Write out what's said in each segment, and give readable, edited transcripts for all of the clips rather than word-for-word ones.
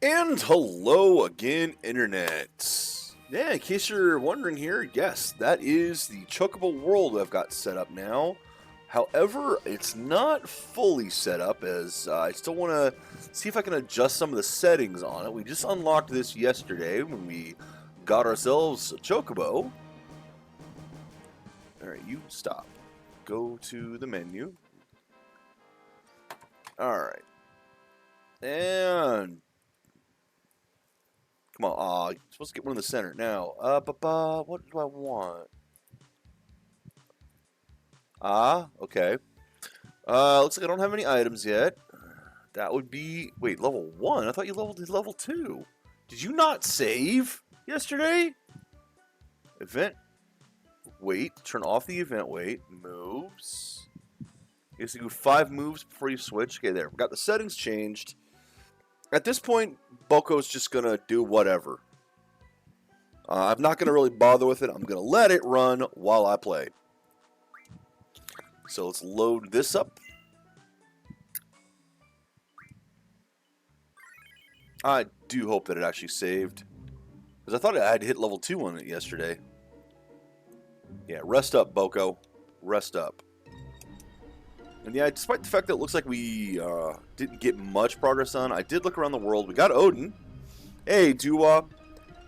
And hello again, Internet. Yeah, in case you're wondering here, yes, that is the Chocobo world I've got set up now. However, it's not fully set up as I still want to see if I can adjust some of the settings on it. We just unlocked this yesterday when we got ourselves a Chocobo. Alright, you stop. Go to the menu. Alright. And come on, you're supposed to get one in the center. Now, what do I want? Okay. Looks like I don't have any items yet. That would be, wait, level 1? I thought you leveled to level 2. Did you not save yesterday? Event, wait, turn off the event wait, moves. You have to do 5 moves before you switch. Okay, there, we got the settings changed. At this point, Boko's just gonna do whatever. I'm not gonna really bother with it. I'm gonna let it run while I play. So let's load this up. I do hope that it actually saved. Because I thought I had hit level 2 on it yesterday. Yeah, rest up, Boko. Rest up. And yeah, despite the fact that it looks like we didn't get much progress on, I did look around the world. We got Odin. Hey, Dua.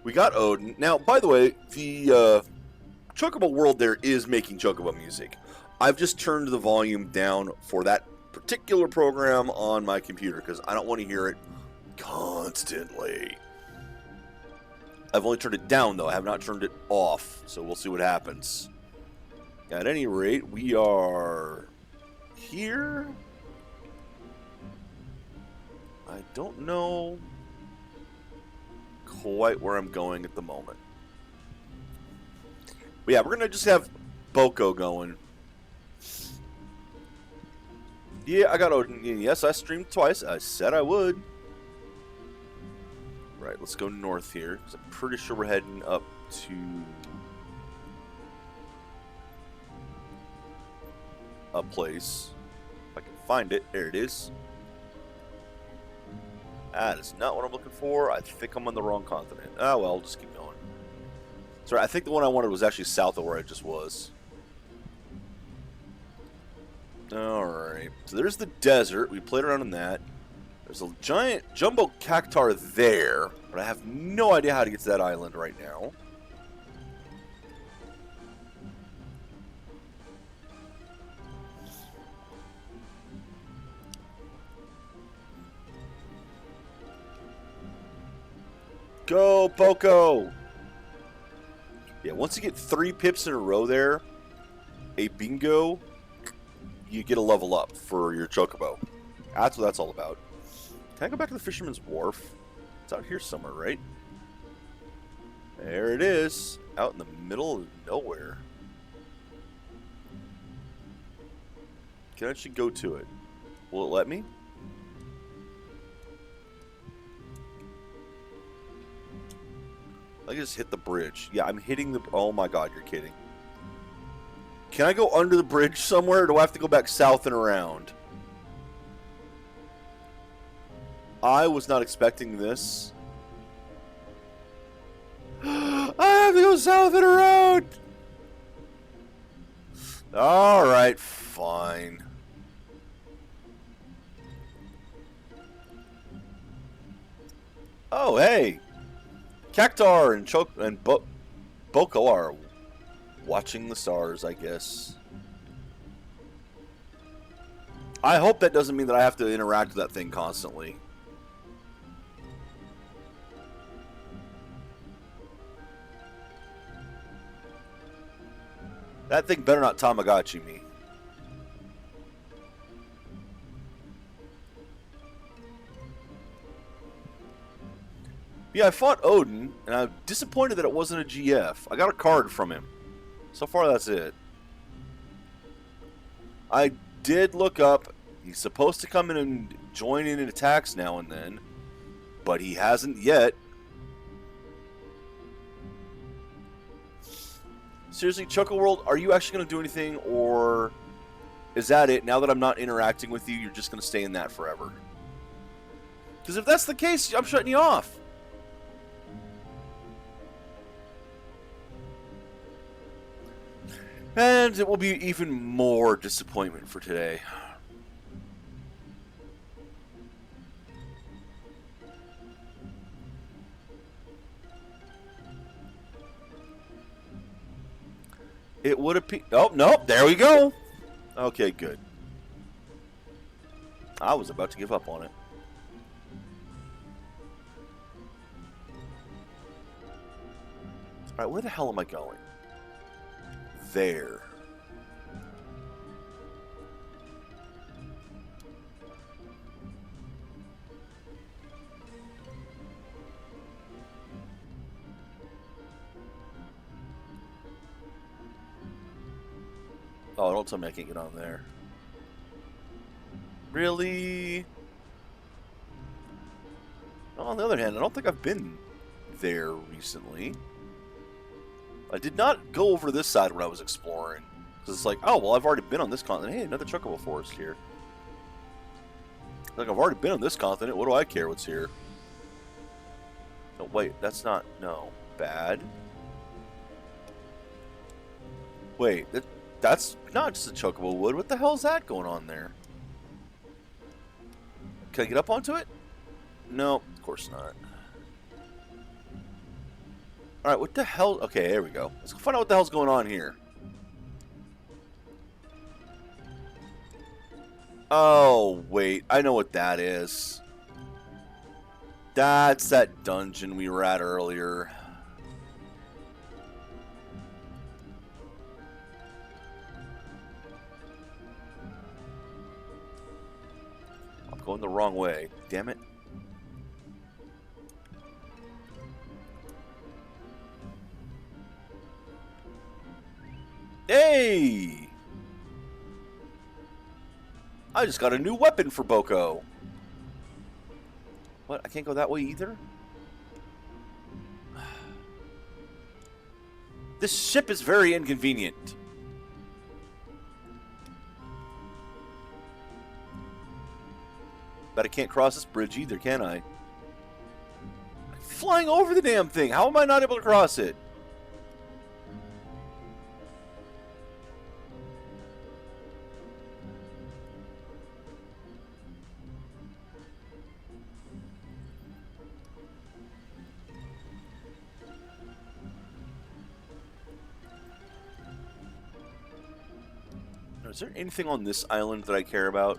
We got Odin. Now, by the way, the Chocobo world there is making Chocobo music. I've just turned the volume down for that particular program on my computer because I don't want to hear it constantly. I've only turned it down, though. I have not turned it off, so we'll see what happens. At any rate, we are here. I don't know quite where I'm going at the moment. But yeah, we're going to just have Boko going. Yeah, I got Odin. Yes, I streamed twice. I said I would. Right, let's go north here, because I'm pretty sure we're heading up to a place. If I can find it. There it is. That is not what I'm looking for. I think I'm on the wrong continent. Ah, well, I'll just keep going. Sorry, I think the one I wanted was actually south of where I just was. Alright, so there's the desert. We played around in that. There's a giant jumbo cactar there, but I have no idea how to get to that island right now. Go, Boko! Yeah, once you get 3 pips in a row there, a bingo, you get a level up for your Chocobo. That's what that's all about. Can I go back to the Fisherman's Wharf? It's out here somewhere, right? There it is. Out in the middle of nowhere. Can I actually go to it? Will it let me? I just hit the bridge. Yeah, I'm hitting the... Oh my god, you're kidding. Can I go under the bridge somewhere, or do I have to go back south and around? I was not expecting this. I have to go south and around! Alright, fine. Oh, hey! Cactar and Boko are watching the stars, I guess. I hope that doesn't mean that I have to interact with that thing constantly. That thing better not Tamagotchi me. Yeah, I fought Odin, and I'm disappointed that it wasn't a GF. I got a card from him. So far, that's it. I did look up. He's supposed to come in and join in attacks now and then, but he hasn't yet. Seriously, Choco World, are you actually going to do anything, or is that it? Now that I'm not interacting with you, you're just going to stay in that forever? Because if that's the case, I'm shutting you off. And it will be even more disappointment for today. It would appear... Oh, nope, there we go. Okay, good. I was about to give up on it. Alright, where the hell am I going? There. Oh, don't tell me I can't get on there. Really? On the other hand, I don't think I've been there recently. I did not go over this side when I was exploring. Because it's like, oh, well, I've already been on this continent. Hey, another chocobo forest here. Like, I've already been on this continent. What do I care what's here? No, wait, that's not... No. Bad. Wait, that's not just a chocobo wood. What the hell is that going on there? Can I get up onto it? No, of course not. Alright, what the hell? Okay, there we go. Let's go find out what the hell's going on here. Oh, wait. I know what that is. That's that dungeon we were at earlier. I'm going the wrong way. Damn it. Hey! I just got a new weapon for Boko. What? I can't go that way either? This ship is very inconvenient. But I can't cross this bridge either, can I? I'm flying over the damn thing. How am I not able to cross it? Is there anything on this island that I care about?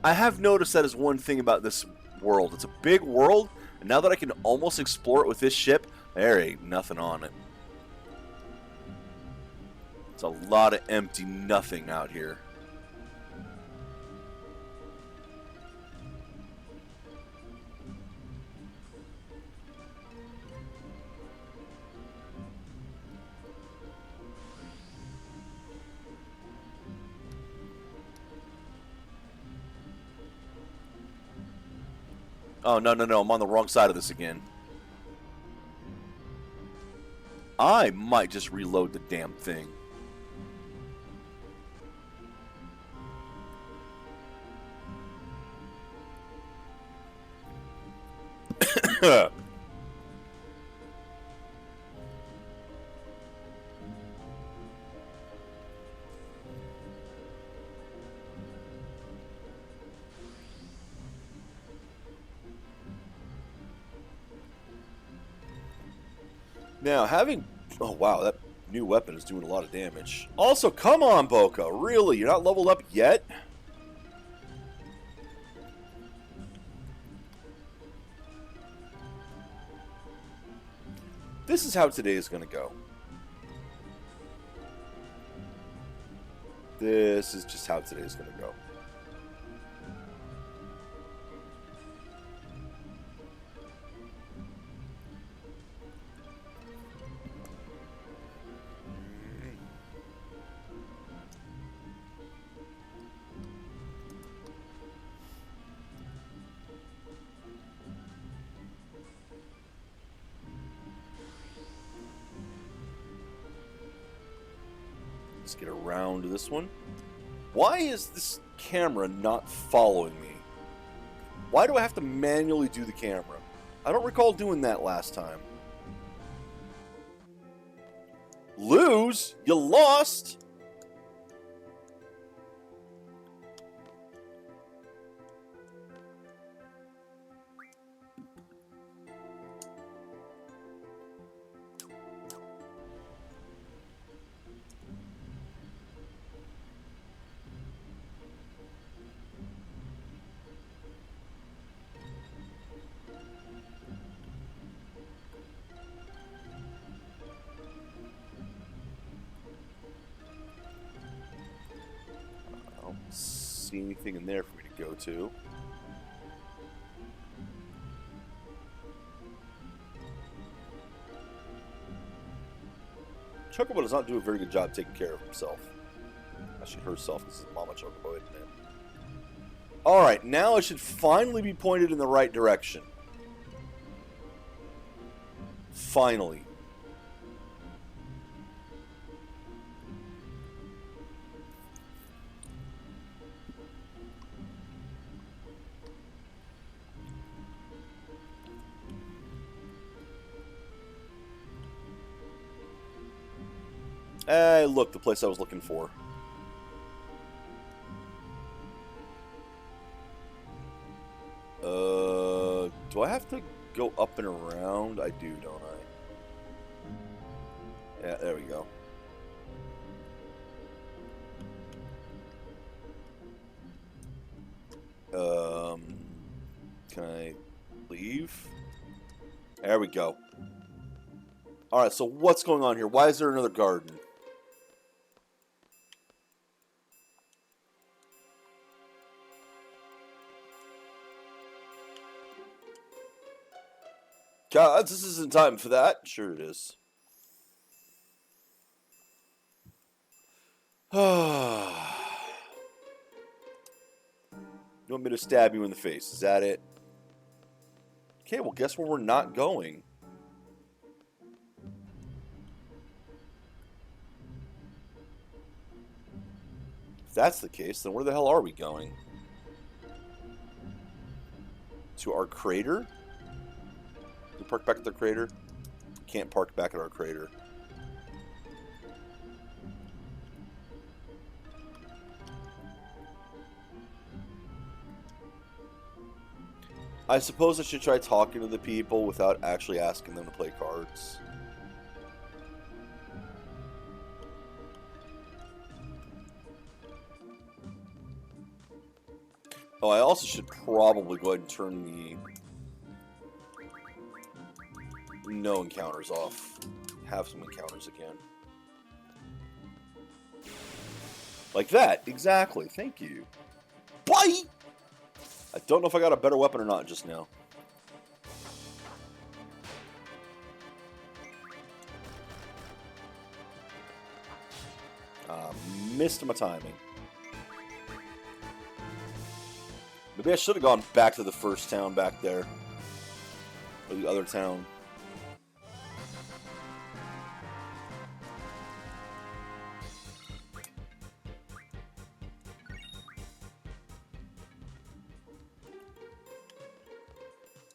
I have noticed that is one thing about this world. It's a big world, and now that I can almost explore it with this ship, there ain't nothing on it. It's a lot of empty nothing out here. Oh, no, no, no. I'm on the wrong side of this again. I might just reload the damn thing. Now, having... Oh, wow, that new weapon is doing a lot of damage. Also, come on, Boko. Really? You're not leveled up yet? This is how today is going to go. This is just how today is going to go. Let's get around this one. Why is this camera not following me? Why do I have to manually do the camera? I don't recall doing that last time. Lose? You lost? See anything in there for me to go to. Chocobo does not do a very good job taking care of himself. Actually, herself. This is Mama Chocobo, isn't it? Alright, now I should finally be pointed in the right direction. Finally. Hey, look, the place I was looking for. Do I have to go up and around? I do, don't I? Yeah, there we go. Can I leave? There we go. Alright, so what's going on here? Why is there another garden? God, this isn't time for that. Sure it is. You want me to stab you in the face? Is that it? Okay, well, guess where we're not going? If that's the case, then where the hell are we going? To our crater? Can we park back at the crater? Can't park back at our crater. I suppose I should try talking to the people without actually asking them to play cards. Oh, I also should probably go ahead and turn the no encounters off. Have some encounters again. Like that, exactly. Thank you. Bye! I don't know if I got a better weapon or not just now. Missed my timing. Maybe I should have gone back to the first town back there. Or the other town.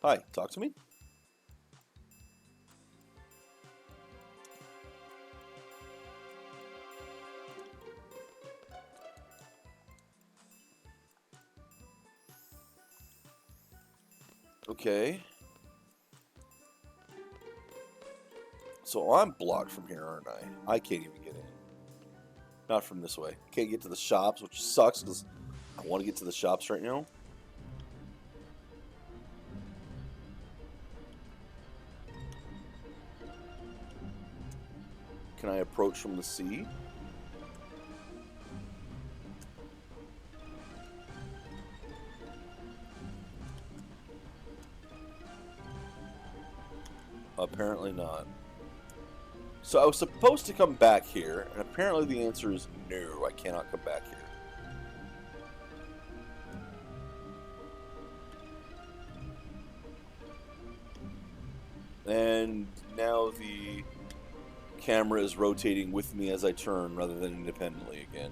Hi, talk to me? Okay. So I'm blocked from here, aren't I? I can't even get in. Not from this way. Can't get to the shops, which sucks because I want to get to the shops right now. Can I approach from the sea? Apparently not. So I was supposed to come back here, and apparently the answer is no, I cannot come back here. And now the camera is rotating with me as I turn rather than independently again.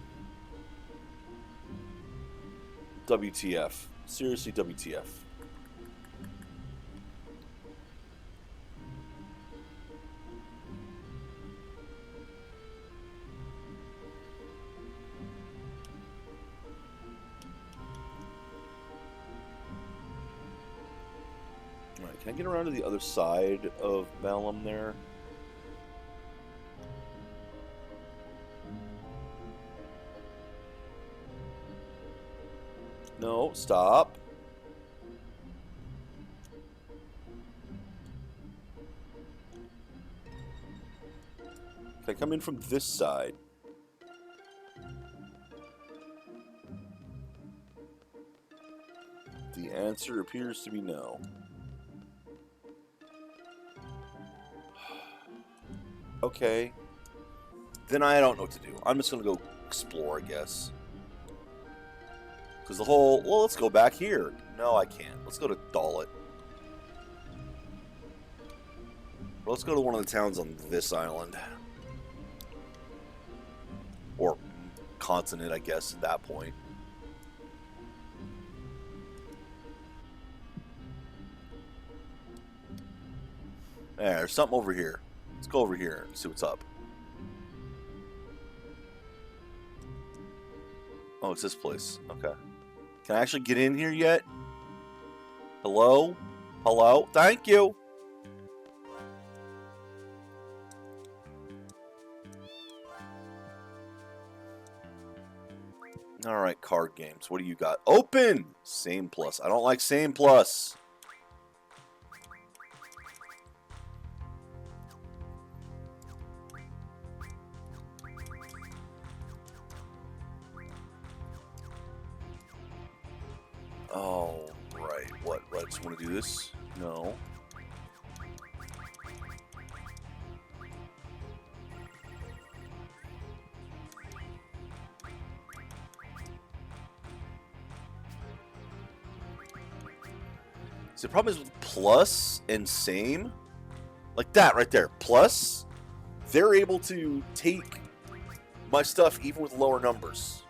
WTF. Seriously, WTF. Can I get around to the other side of Malum there? No, stop. Can I come in from this side? The answer appears to be no. Okay. Then I don't know what to do. I'm just going to go explore, I guess. Because the whole... Well, let's go back here. No, I can't. Let's go to Dalit. Well, let's go to one of the towns on this island. Or continent, I guess, at that point. There's something over here. Let's go over here and see what's up. Oh, it's this place. Okay. Can I actually get in here yet? Hello? Hello? Thank you! Alright, card games. What do you got? Open! Same plus. I don't like same plus. Oh, right. What? I just want to do this? No. So the problem is with plus and same, like that right there. Plus, they're able to take my stuff even with lower numbers.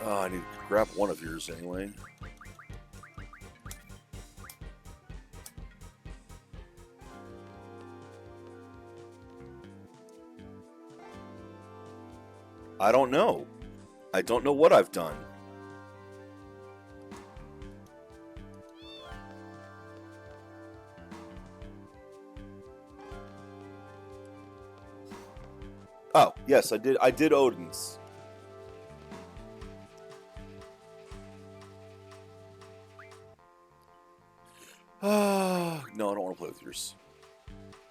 Oh, I need to grab one of yours anyway. I don't know. I don't know what I've done. Oh, yes, I did. I did Odin's. No, I don't want to play with yours.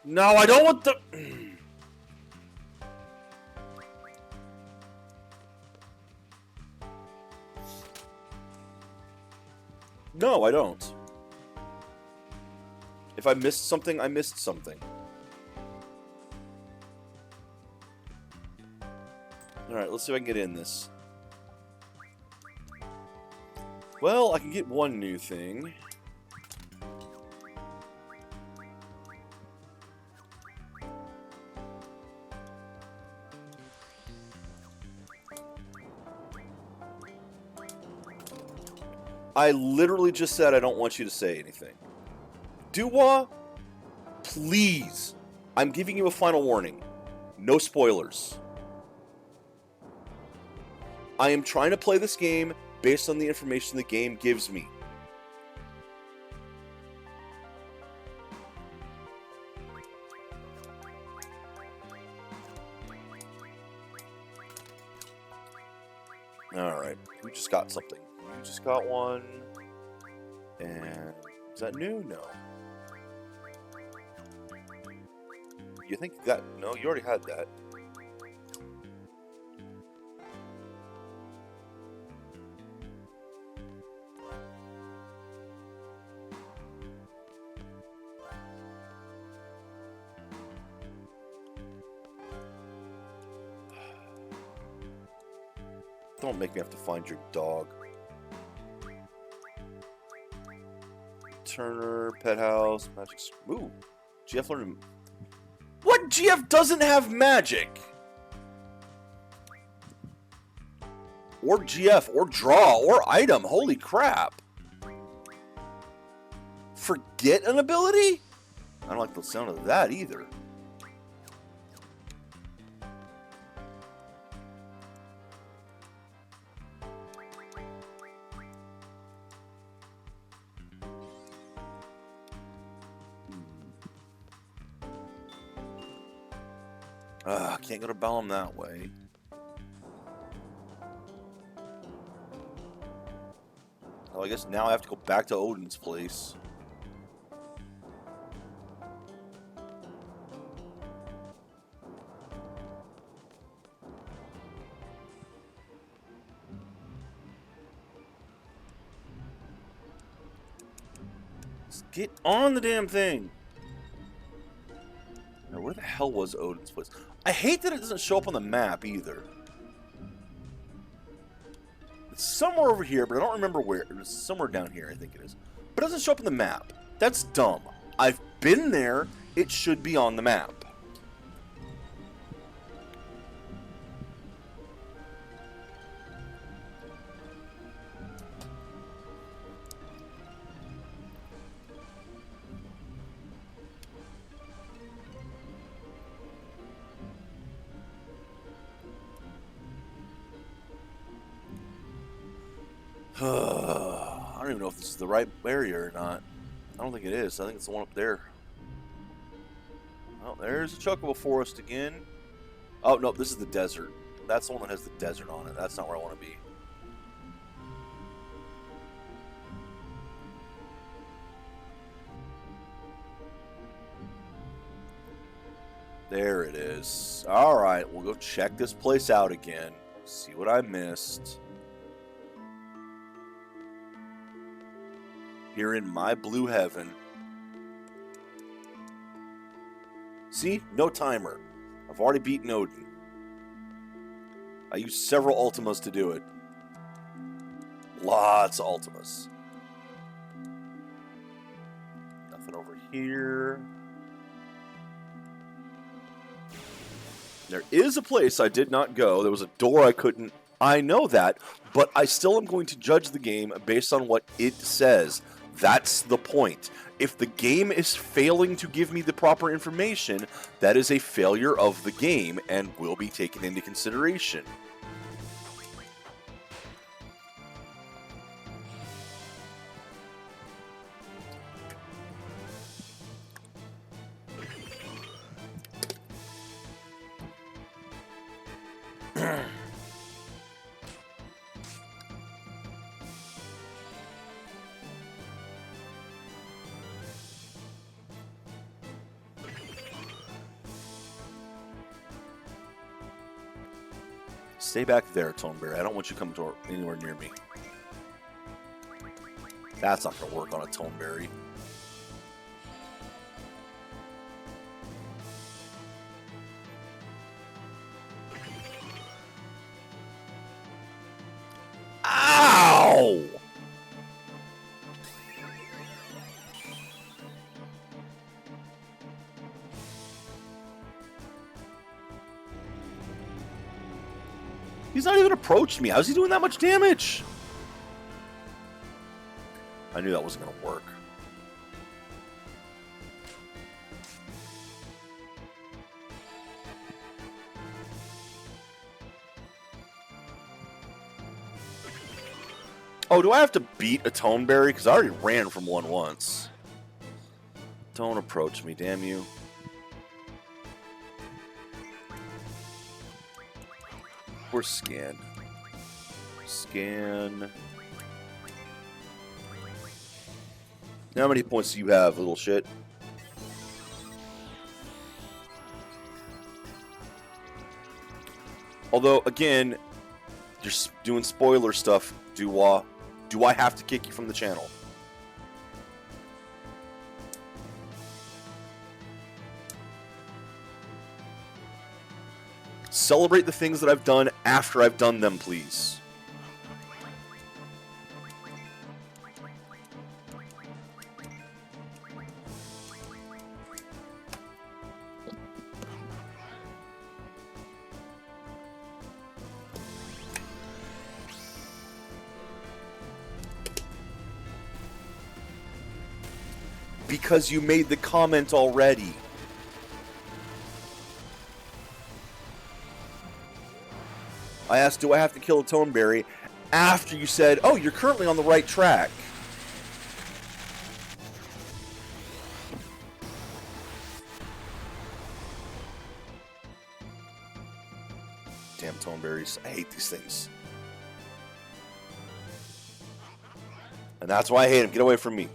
No, I don't want the... No, I don't. If I missed something, I missed something. Alright, let's see if I can get in this. Well, I can get one new thing. I literally just said I don't want you to say anything. Duwa, please. I'm giving you a final warning. No spoilers. I am trying to play this game based on the information the game gives me. Alright, we just got something. You just got one. And is that new? No. You think that... No, you already had that. Don't make me have to find your dog. Turner, Pet House, Magic... Ooh, GF learned... What GF doesn't have magic? Or GF, or draw, or item. Holy crap. forget an ability? I don't like the sound of that either. Can't go to Balam that way. Well, I guess now I have to go back to Odin's place. Let's get on the damn thing. Now, where the hell was Odin's place? I hate that it doesn't show up on the map either. It's somewhere over here, but I don't remember where. It's somewhere down here, I think it is. But it doesn't show up on the map. That's dumb. I've been there. It should be on the map. I don't even know if this is the right area or not. I don't think it is. I think it's the one up there. Oh, there's a Chocobo Forest again. Oh, no, this is the desert. That's the one that has the desert on it. That's not where I want to be. There it is. Alright, we'll go check this place out again. See what I missed. Here in my blue heaven. See? No timer. I've already beaten Odin. I used several Ultimas to do it. Lots of Ultimas. Nothing over here. There is a place I did not go. There was a door I couldn't. I know that, but I still am going to judge the game based on what it says. That's the point. If the game is failing to give me the proper information, that is a failure of the game and will be taken into consideration. Stay back there, Tonberry. I don't want you coming to anywhere near me. That's not going to work on a Tonberry. Ow! He's not even approached me. How's he doing that much damage? I knew that wasn't going to work. Oh, do I have to beat a Tonberry? Because I already ran from one once. Don't approach me, damn you. Or scan. Scan. Now how many points do you have, little shit? Although, again, you're doing spoiler stuff. Do I have to kick you from the channel? Celebrate the things that I've done after I've done them, please. Because you made the comment already. I asked, do I have to kill a tonberry? After you said, oh, you're currently on the right track. Damn tonberries. I hate these things. And that's why I hate them. Get away from me.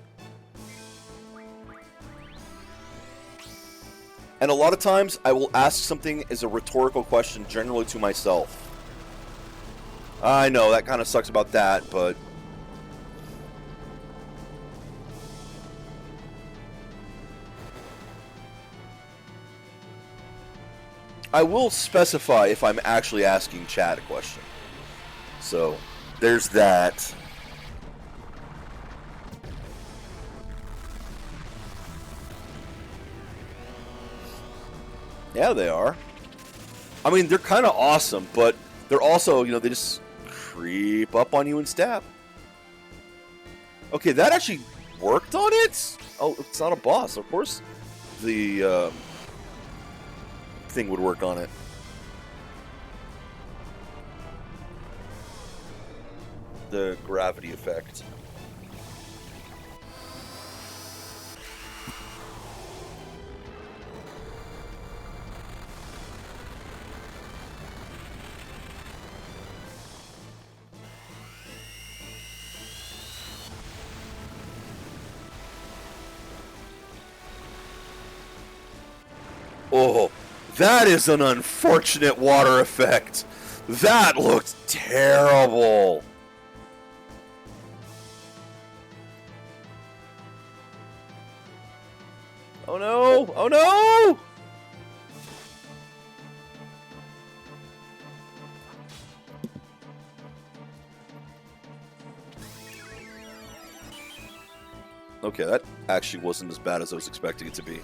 And a lot of times, I will ask something as a rhetorical question, generally to myself. I know, that kind of sucks about that, but... I will specify if I'm actually asking chat a question. So, there's that. Yeah, they are. I mean, they're kind of awesome, but they're also, you know, they just creep up on you and stab. Okay, that actually worked on it? Oh, it's not a boss. Of course the thing would work on it. The gravity effect. Oh, that is an unfortunate water effect. That looked terrible. Oh no! Oh no! Okay, that actually wasn't as bad as I was expecting it to be.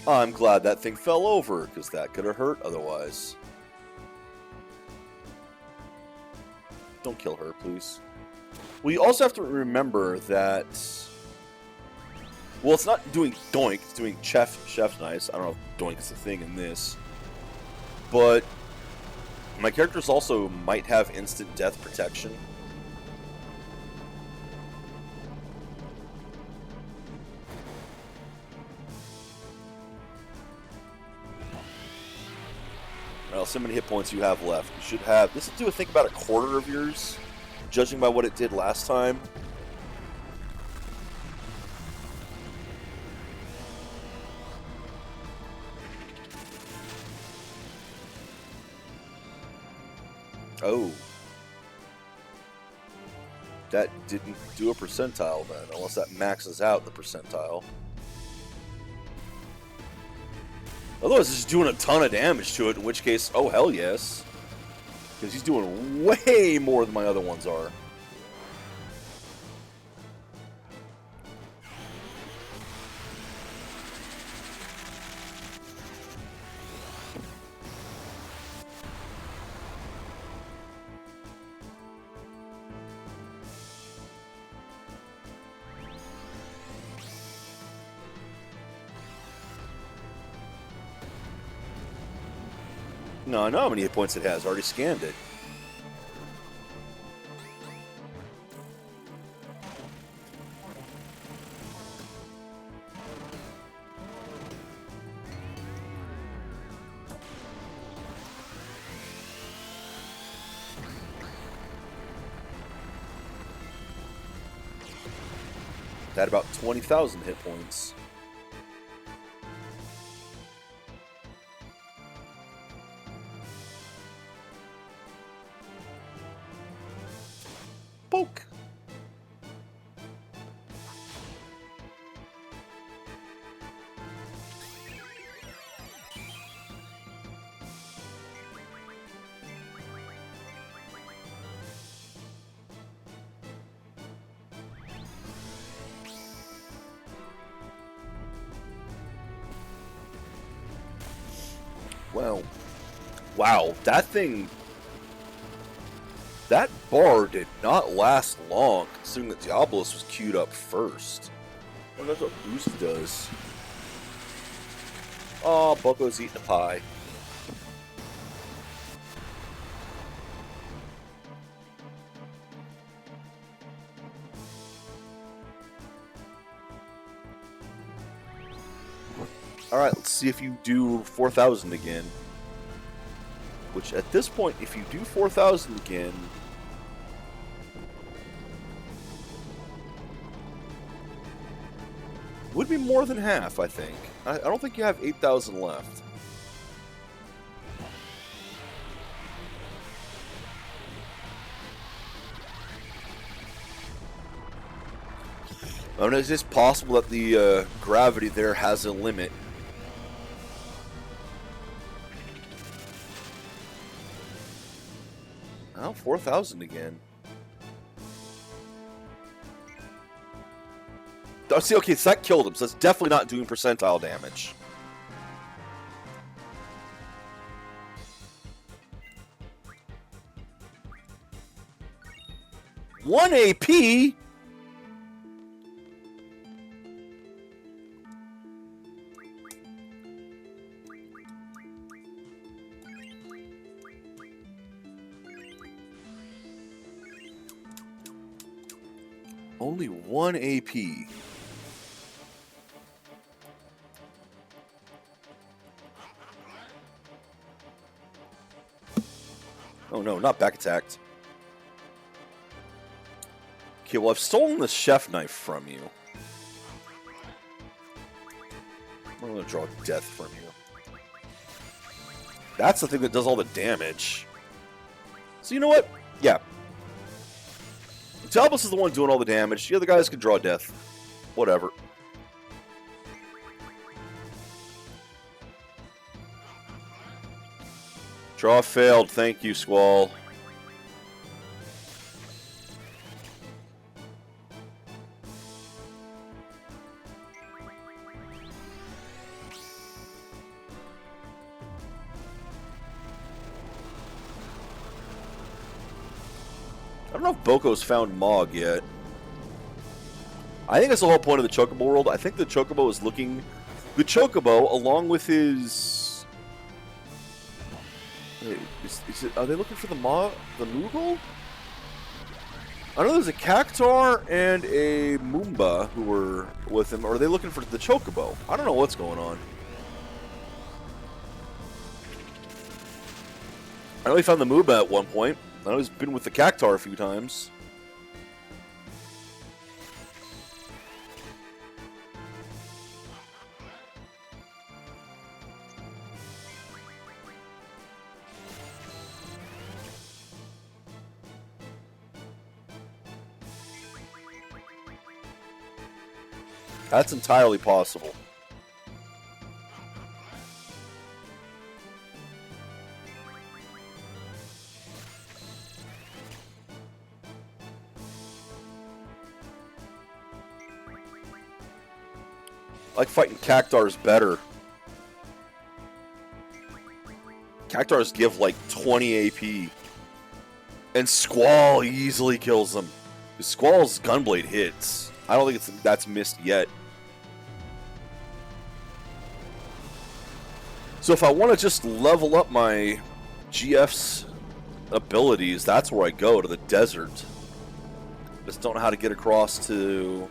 I'm glad that thing fell over, because that could have hurt otherwise. Don't kill her, please. We also have to remember that... Well, it's not doing doink, it's doing chef's nice. I don't know if doink is a thing in this. But my characters also might have instant death protection. Well, so many hit points you have left. You should have... This will do, I think, about a quarter of yours, judging by what it did last time. Oh. That didn't do a percentile then, unless that maxes out the percentile. Otherwise, it's just doing a ton of damage to it, in which case, oh hell yes. Because he's doing way more than my other ones are. No, I know how many hit points it has. I already scanned it. That about 20,000 hit points. Wow. Wow, that thing... That bar did not last long, considering that Diabolus was queued up first. I wonder what Boost does. Oh, Bucko's eating a pie. Alright, let's see if you do 4,000 again. Which, at this point, if you do 4,000 again... would be more than half, I think. I don't think you have 8,000 left. I mean, it's just possible that the gravity there has a limit. Oh, 4,000 again. Oh, see, okay, so that killed him, so that's definitely not doing percentile damage. One AP? Only 1 AP. Oh no, not back attacked. Okay, well I've stolen the chef knife from you. I'm gonna draw death from you. That's the thing that does all the damage. So you know what? Yeah. Talbus is the one doing all the damage. The other guys can draw death. Whatever. Draw failed. Thank you, Squall. I don't know if Boko's found Mog yet. I think that's the whole point of the Chocobo world. I think the Chocobo is looking... The Chocobo, along with his... Are they looking for the Moogle? I know there's a Cactar and a Moomba who were with him. Or are they looking for the Chocobo? I don't know what's going on. I know he found the Moomba at one point. I know he's been with the Cactar a few times. That's entirely possible. I like fighting Cactars better. Cactars give like 20 AP. And Squall easily kills them. Squall's Gunblade hits. I don't think that's missed yet. So if I want to just level up my GF's abilities, that's where I go, to the desert. Just don't know how to get across to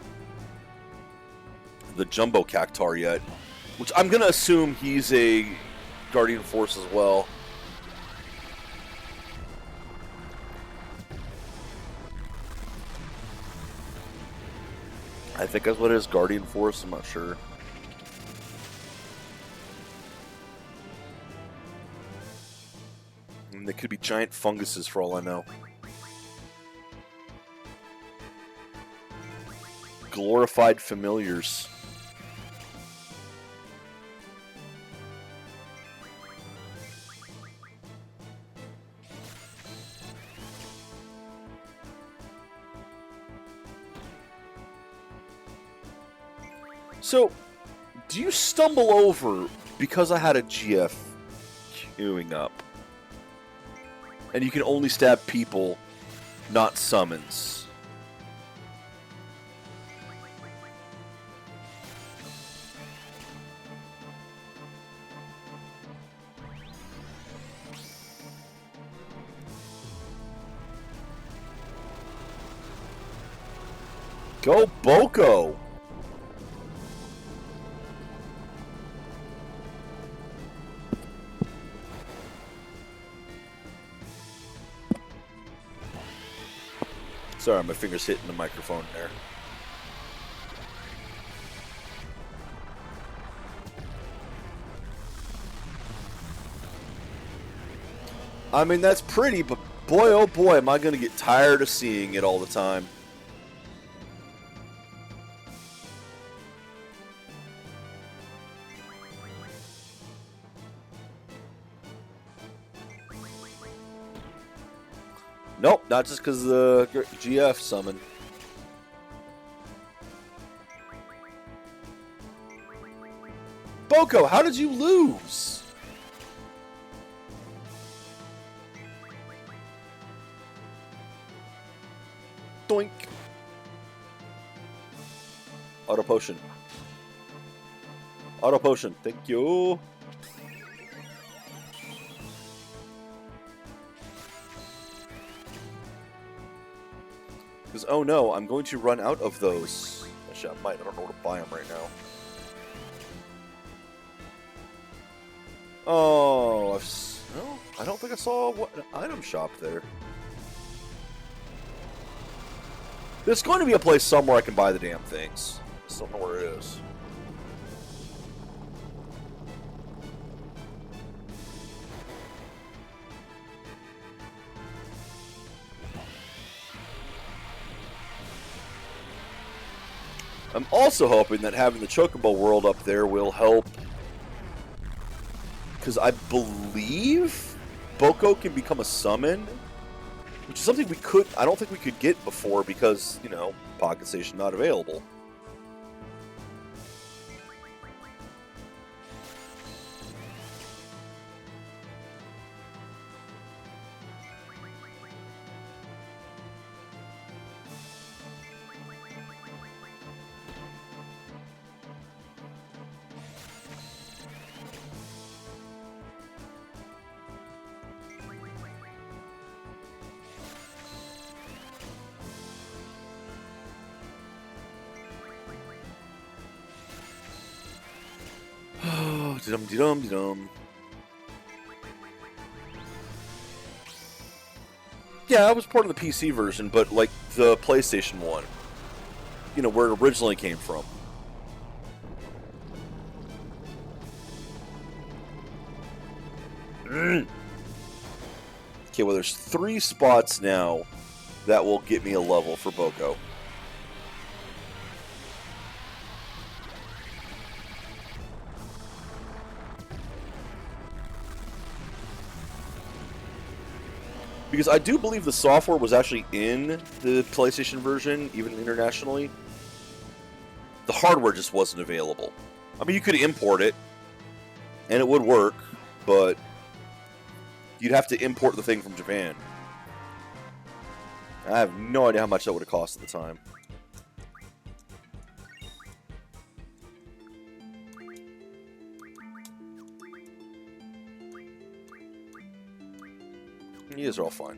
the Jumbo Cactar yet. Which I'm going to assume he's a Guardian Force as well. I think that's what it is, Guardian Force, I'm not sure. And they could be giant funguses for all I know. Glorified familiars. So, do you stumble over because I had a GF queuing up. And you can only stab people, not summons. Go Boko! Sorry, my finger's hitting the microphone there. I mean, that's pretty, but boy, oh boy, am I going to get tired of seeing it all the time. Nope, not just because of the GF summon. Boko, how did you lose? Doink. Auto potion. Auto potion, thank you. Because, oh no, I'm going to run out of those. Actually, I might. I don't know where to buy them right now. Oh, no, I don't think I saw an item shop there. There's going to be a place somewhere I can buy the damn things. Just don't know where it is. I'm also hoping that having the Chocobo world up there will help, because I believe Boko can become a summon, which is something I don't think we could get before because, you know, Pocket Station not available. Dum-de-dum-de-dum. Yeah, I was part of the PC version, but like the PlayStation one. You know, where it originally came from. Okay, well there's 3 spots now that will get me a level for Boko. Because I do believe the software was actually in the PlayStation version, even internationally. The hardware just wasn't available. I mean, you could import it, and it would work, but you'd have to import the thing from Japan. I have no idea how much that would have cost at the time. You guys are all fine.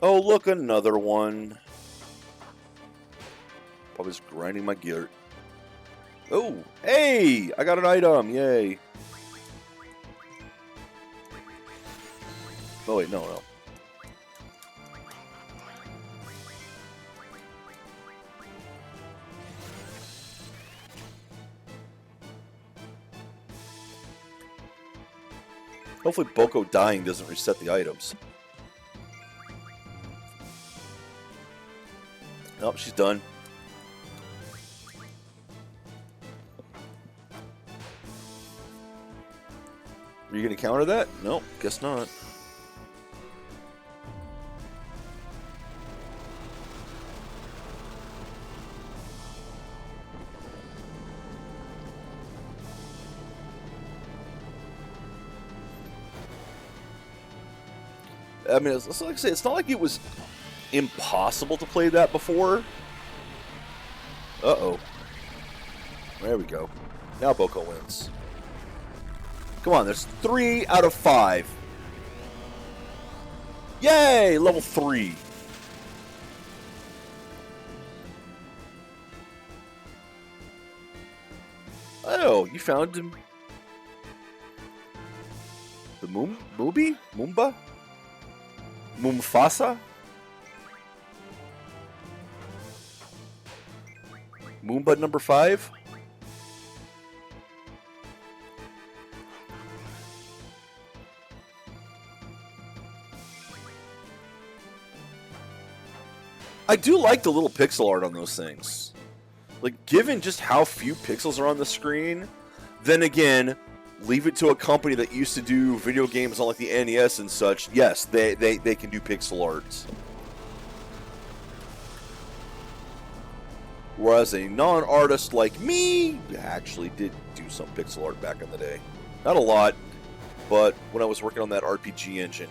Oh, look, another one. Probably just grinding my gear. Oh, hey! I got an item! Yay! Oh, wait, no. Hopefully Boko dying doesn't reset the items. Nope, she's done. Are you going to counter that? Nope, guess not. I mean, it's like I say, it's not like it was impossible to play that before. Uh-oh. There we go. Now Boko wins. Come on, there's 3 out of 5. Yay! Level 3. Oh, you found him. The Mubi? Mumba? Mumfasa? Moomba number 5? I do like the little pixel art on those things. Like, given just how few pixels are on the screen, then again, leave it to a company that used to do video games on like the NES and such. Yes, they can do pixel art. Whereas a non-artist like me actually did do some pixel art back in the day. Not a lot, but when I was working on that RPG engine.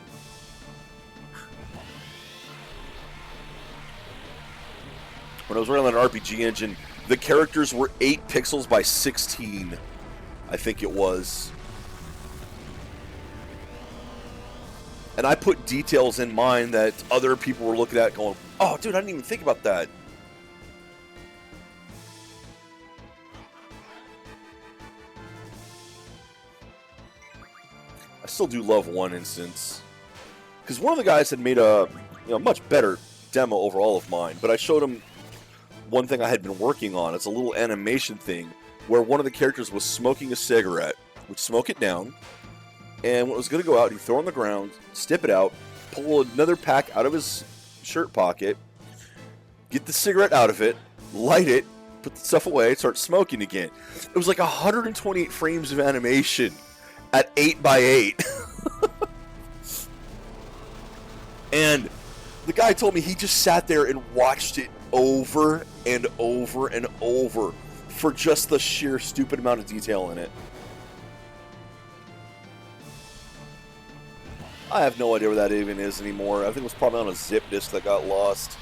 When I was working on that RPG engine, the characters were 8 pixels by 16, I think it was. And I put details in mine that other people were looking at going, oh, dude, I didn't even think about that. I still do love one instance. Because one of the guys had made a much better demo overall of mine, but I showed him one thing I had been working on. It's a little animation thing where one of the characters was smoking a cigarette, would smoke it down, and when it was going to go out, he'd throw it on the ground, step it out, pull another pack out of his shirt pocket, get the cigarette out of it, light it, put the stuff away, start smoking again. It was like 128 frames of animation at 8 by 8. And the guy told me he just sat there and watched it over and over and over for just the sheer stupid amount of detail in it. I have no idea where that even is anymore. I think it was probably on a zip disk that got lost.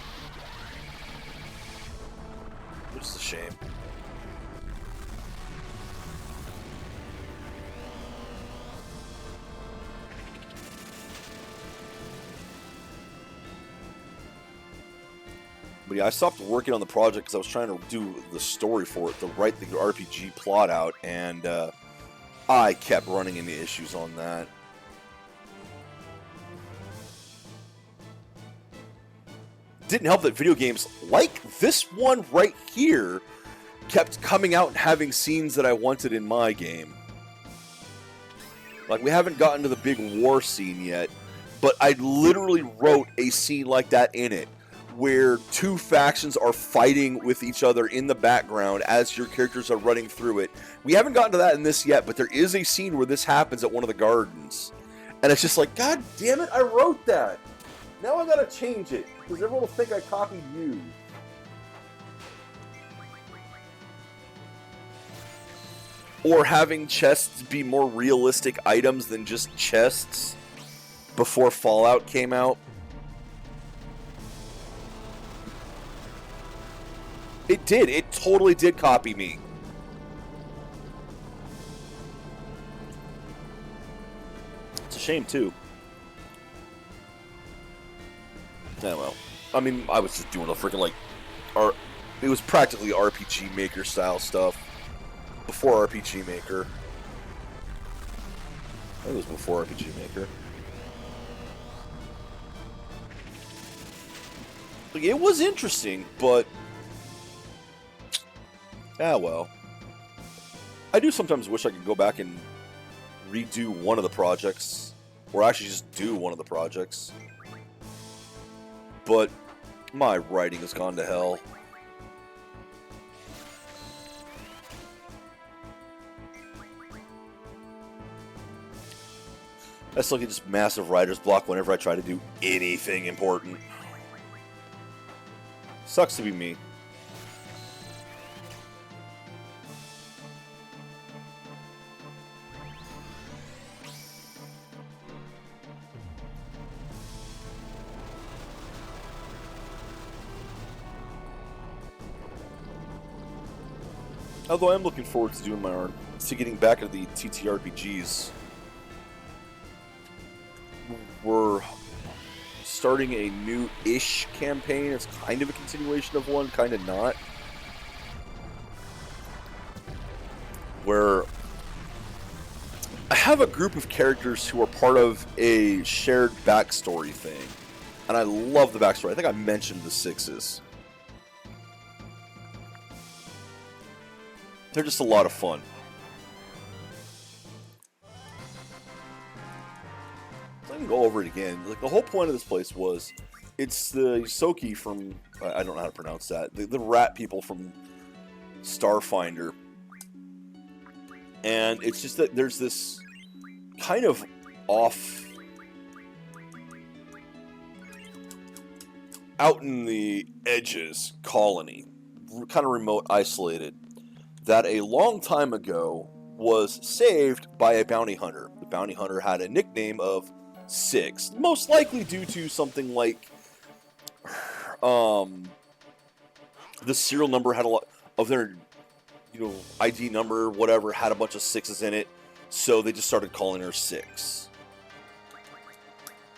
Which is a shame. But yeah, I stopped working on the project because I was trying to do the story for it, to write the RPG plot out, and I kept running into issues on that. Didn't help that video games like this one right here kept coming out and having scenes that I wanted in my game. Like, we haven't gotten to the big war scene yet, but I literally wrote a scene like that in it, where 2 factions are fighting with each other in the background as your characters are running through it. We haven't gotten to that in this yet, but there is a scene where this happens at one of the gardens. And it's just like, God damn it, I wrote that! Now I gotta change it, because everyone will think I copied you. Or having chests be more realistic items than just chests before Fallout came out. It did. It totally did copy me. It's a shame, too. Yeah, well. I mean, I was just doing a freaking, like... it was practically RPG Maker style stuff. Before RPG Maker. I think it was before RPG Maker. Like, it was interesting, but... ah, well. I do sometimes wish I could go back and redo one of the projects. Or actually just do one of the projects. But my writing has gone to hell. I still get just massive writer's block whenever I try to do anything important. Sucks to be me. Although I'm looking forward to doing to getting back into the TTRPGs. We're starting a new-ish campaign. It's kind of a continuation of one, kind of not. Where I have a group of characters who are part of a shared backstory thing. And I love the backstory. I think I mentioned the Sixes. They're just a lot of fun. So I can go over it again. Like, the whole point of this place was, it's the Soki from, I don't know how to pronounce that, the rat people from Starfinder. And it's just that there's this kind of off, out in the edges colony, kind of remote, isolated, that a long time ago was saved by a bounty hunter. The bounty hunter had a nickname of Six, most likely due to something like the serial number had a lot of their, ID number, whatever, had a bunch of sixes in it, so they just started calling her Six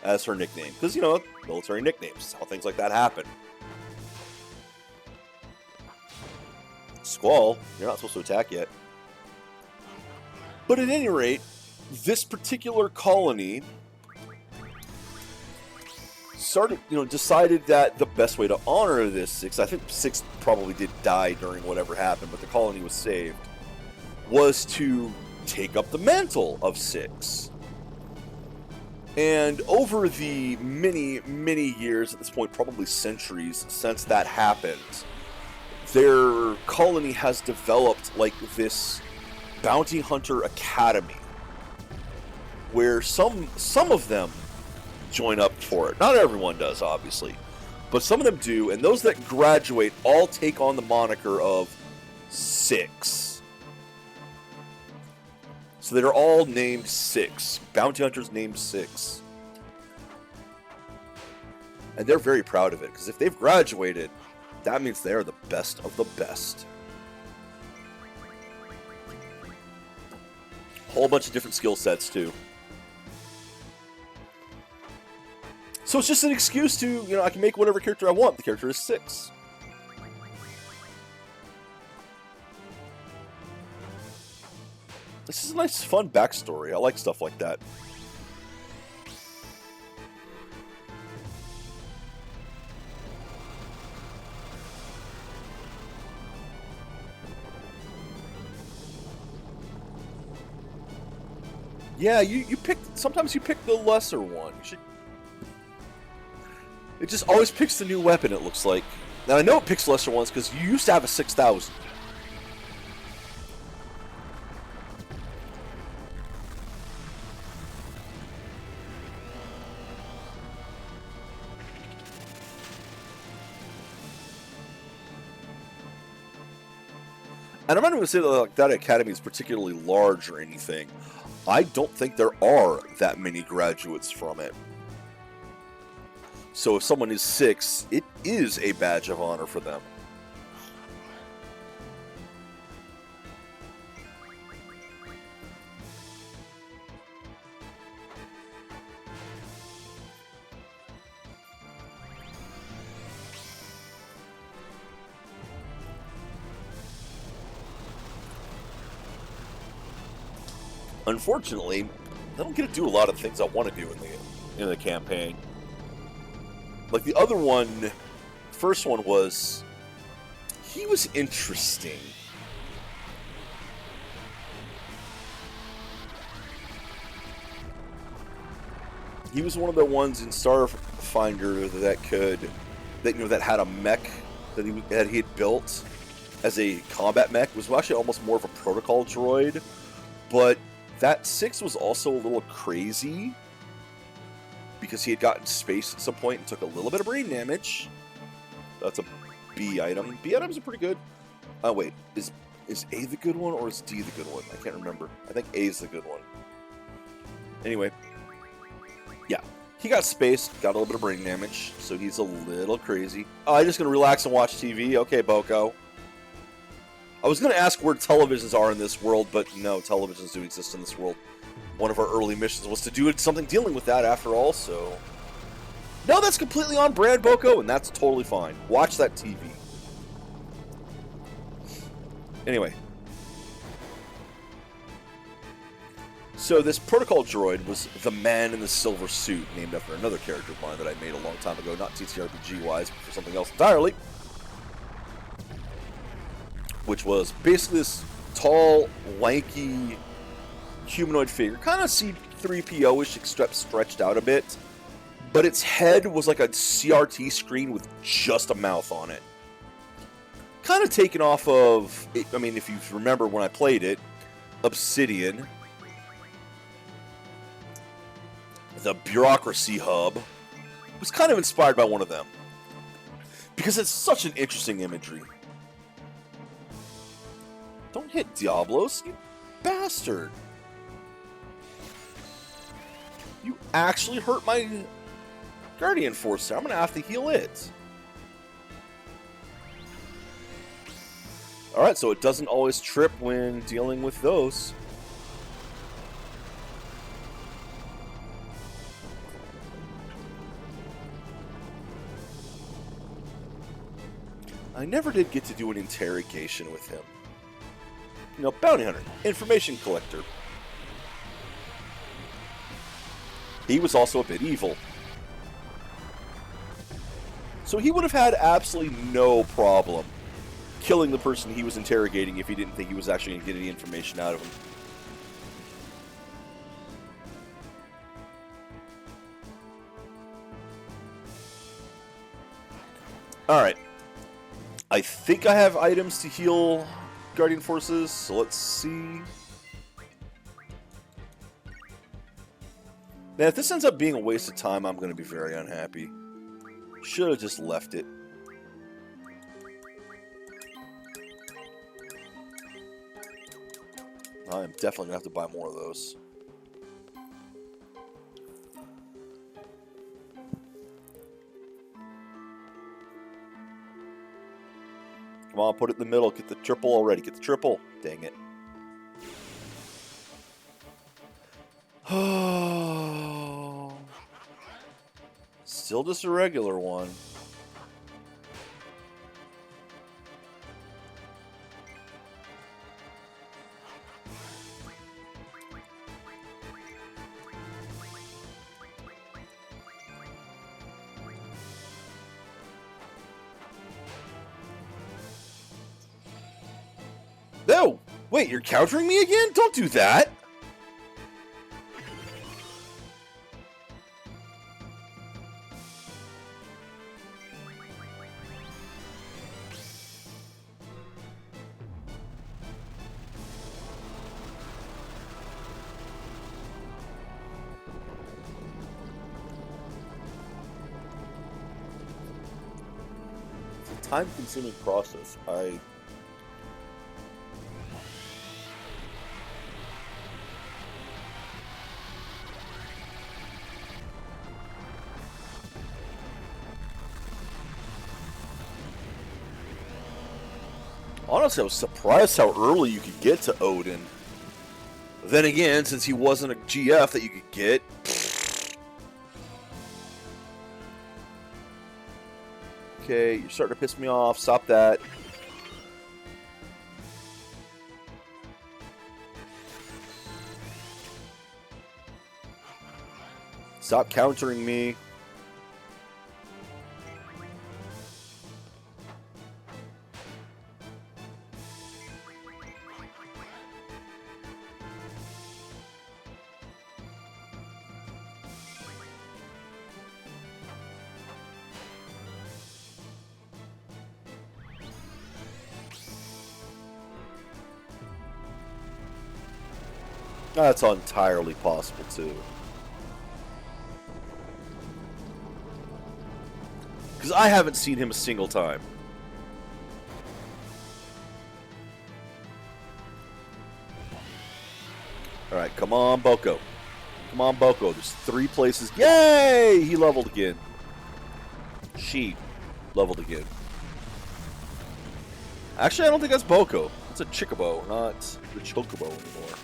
as her nickname. Because, military nicknames, how things like that happen. Squall, you're not supposed to attack yet. But at any rate, this particular colony decided that the best way to honor this Six, I think Six probably did die during whatever happened, but the colony was saved, was to take up the mantle of Six. And over the many, many years, at this point, probably centuries since that happened, their colony has developed like this bounty hunter academy where some of them join up for it. Not everyone does, obviously, but some of them do, and those that graduate all take on the moniker of Six. So they're all named Six. Bounty hunters named Six. And they're very proud of it, because if they've graduated, that means they are the best of the best. Whole bunch of different skill sets, too. So it's just an excuse to, I can make whatever character I want. The character is Six. This is a nice, fun backstory. I like stuff like that. Yeah, sometimes you pick the lesser one. It just always picks the new weapon, it looks like. Now, I know it picks lesser ones because you used to have a 6,000. And I'm not even going to say that that academy is particularly large or anything. I don't think there are that many graduates from it. So if someone is 6, it is a badge of honor for them. Unfortunately, I don't get to do a lot of things I want to do in the campaign. Like the other one, first one he was interesting. He was one of the ones in Starfinder that had a mech that he had built as a combat mech. It was actually almost more of a protocol droid, but that 6 was also a little crazy because he had gotten space at some point and took a little bit of brain damage. That's a B item. B items are pretty good. Oh, wait. Is A the good one or is D the good one? I can't remember. I think A is the good one. Anyway. Yeah. He got space, got a little bit of brain damage, so he's a little crazy. Oh, I'm just going to relax and watch TV? Okay, Boko. I was going to ask where televisions are in this world, but no, televisions do exist in this world. One of our early missions was to do something dealing with that after all, so... No, that's completely on brand, Boko, and that's totally fine. Watch that TV. Anyway. So this protocol droid was the man in the silver suit, named after another character of mine that I made a long time ago, not TTRPG-wise, but for something else entirely. Which was basically this tall, lanky, humanoid figure. Kind of C-3PO-ish, except stretched out a bit. But its head was like a CRT screen with just a mouth on it. Kind of taken off of, I mean, if you remember when I played it, Obsidian. The Bureaucracy Hub was kind of inspired by one of them. Because it's such an interesting imagery. Don't hit Diablos, you bastard. You actually hurt my Guardian Force there. I'm going to have to heal it. Alright, so it doesn't always trip when dealing with those. I never did get to do an interrogation with him. You know, bounty hunter, information collector. He was also a bit evil. So he would have had absolutely no problem killing the person he was interrogating if he didn't think he was actually going to get any information out of him. Alright. I think I have items to heal Guardian Forces, so let's see. Now, if this ends up being a waste of time, I'm going to be very unhappy. Should have just left it. I'm definitely going to have to buy more of those. Come on, put it in the middle. Get the triple already. Get the triple. Dang it. Still just a regular one. No! Wait, you're countering me again? Don't do that! It's a time-consuming process. Honestly, I was surprised how early you could get to Odin. Then again, since he wasn't a GF that you could get... Okay, you're starting to piss me off. Stop that. Stop countering me. That's entirely possible, too. Because I haven't seen him a single time. Alright, come on, Boko. Come on, Boko. There's 3 places. Yay! He leveled again. She leveled again. Actually, I don't think that's Boko. It's a Chocobo, not the Chocobo anymore.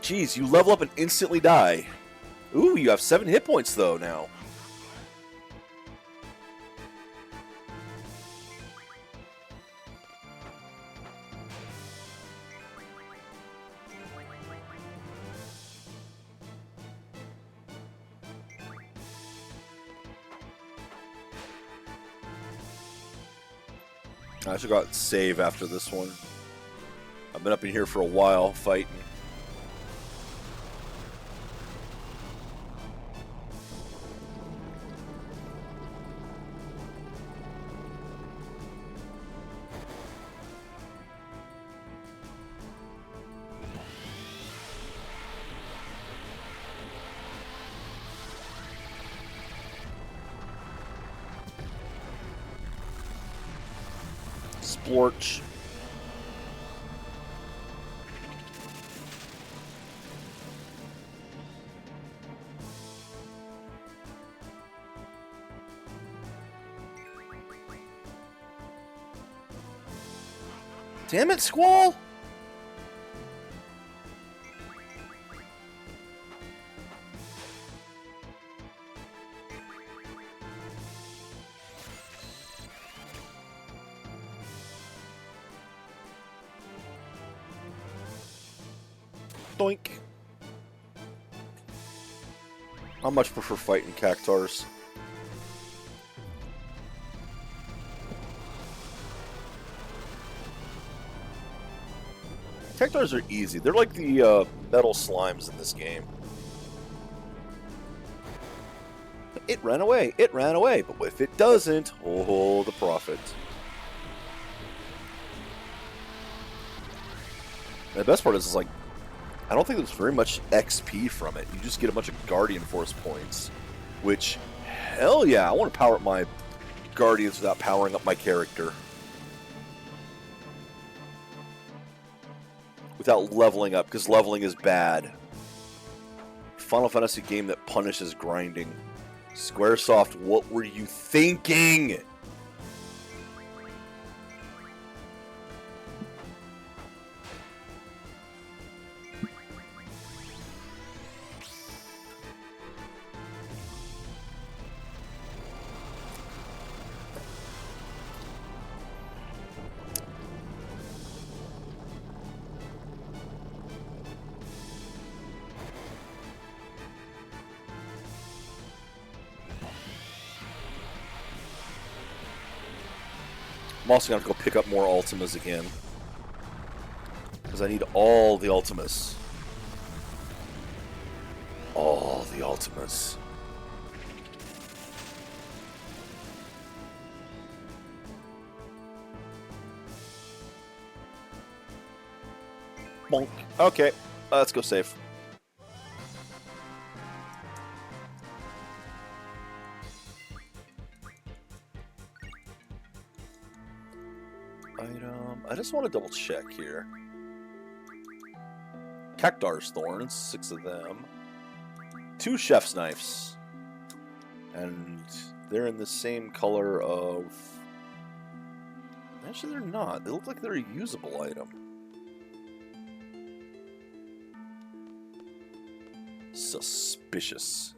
Jeez, you level up and instantly die. Ooh, you have 7 hit points, though, now. I should go out and save after this one. I've been up in here for a while fighting. Splorch. Damn it, Squall! Doink. I much prefer fighting Cactars. Cactars are easy. They're like the metal slimes in this game. It ran away. It ran away. But if it doesn't, oh, the profit. And the best part is like, I don't think there's very much XP from it. You just get a bunch of Guardian Force points. Which, hell yeah, I want to power up my Guardians without powering up my character. Without leveling up, because leveling is bad. Final Fantasy game that punishes grinding. Squaresoft, what were you thinking? I'm also going to go pick up more Ultimas again. Because I need all the Ultimas. All the Ultimas. Bonk. Okay, let's go save. I just want to double check here. Cactar's Thorns, 6 of them. 2 Chef's Knives. And they're in the same color of... Actually, they're not. They look like they're a usable item. Suspicious.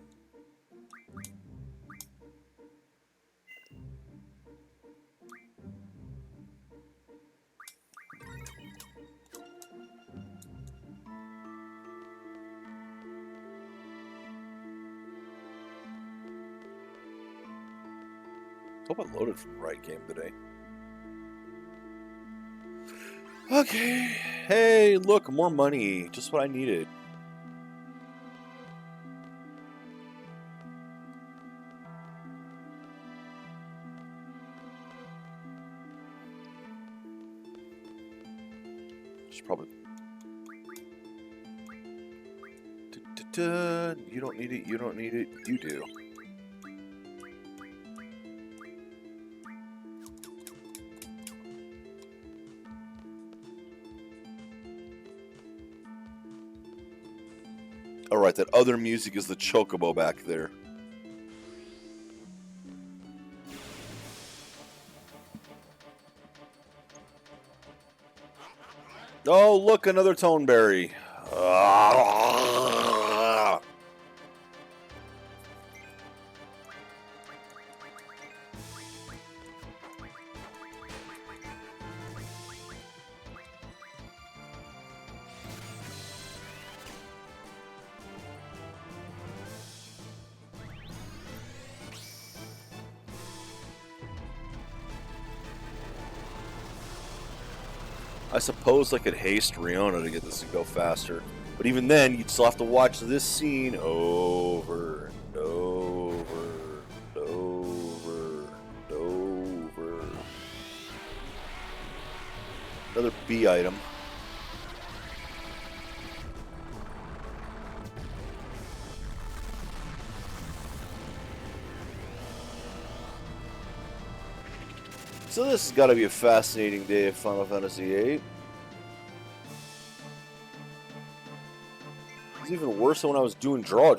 Hope I loaded from the right game today. Okay. Hey, look, more money. Just what I needed. Should probably... You don't need it, you don't need it, you do. Alright, that other music is the chocobo back there. Oh, look, another tonberry. I suppose I could haste Riona to get this to go faster. But even then, you'd still have to watch this scene over and over and over and over. Another B item. So this has got to be a fascinating day of Final Fantasy VIII. It's even worse than when I was doing draw.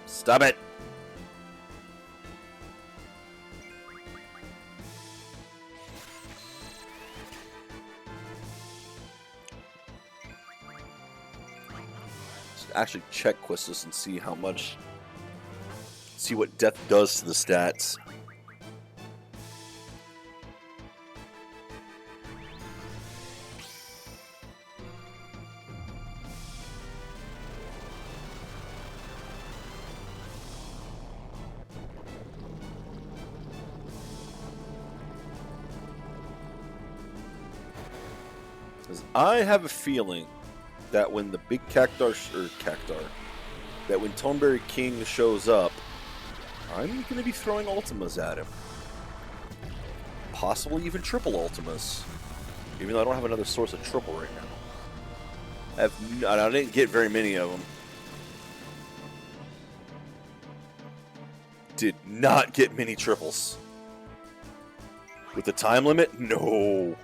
Stop it! Actually check Quistis and see how much, see what death does to the stats. Because I have a feeling that when the big that when Tonberry King shows up, I'm going to be throwing Ultimas at him. Possibly even triple Ultimas. Even though I don't have another source of triple right now. I didn't get very many of them. Did not get many triples. With the time limit? No.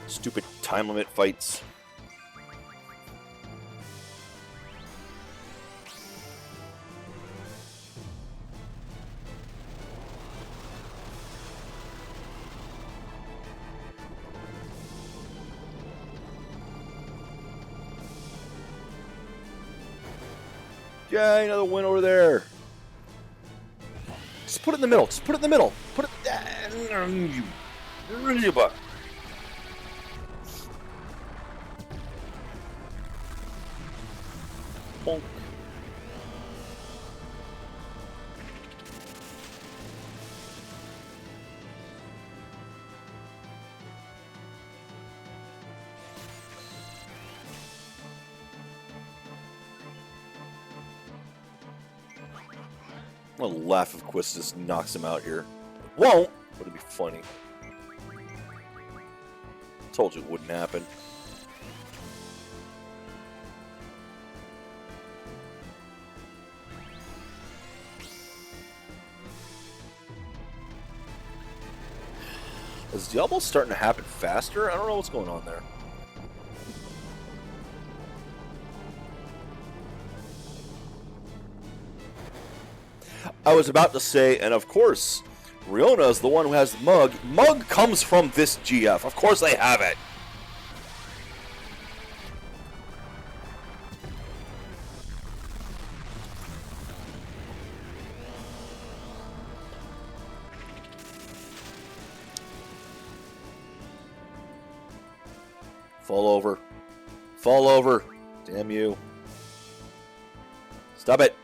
Stupid time limit fights. Yay, another win over there. Just put it in the middle. Just put it in the middle. Put it. Bonk. I'm gonna laugh if Quistis knocks him out here. Won't, but it'd be funny. Told you it wouldn't happen. Is Diablo starting to happen faster? I don't know what's going on there. I was about to say, and of course, Riona is the one who has Mug. Mug comes from this GF. Of course they have it. Fall over. Fall over. Damn you. Stop it.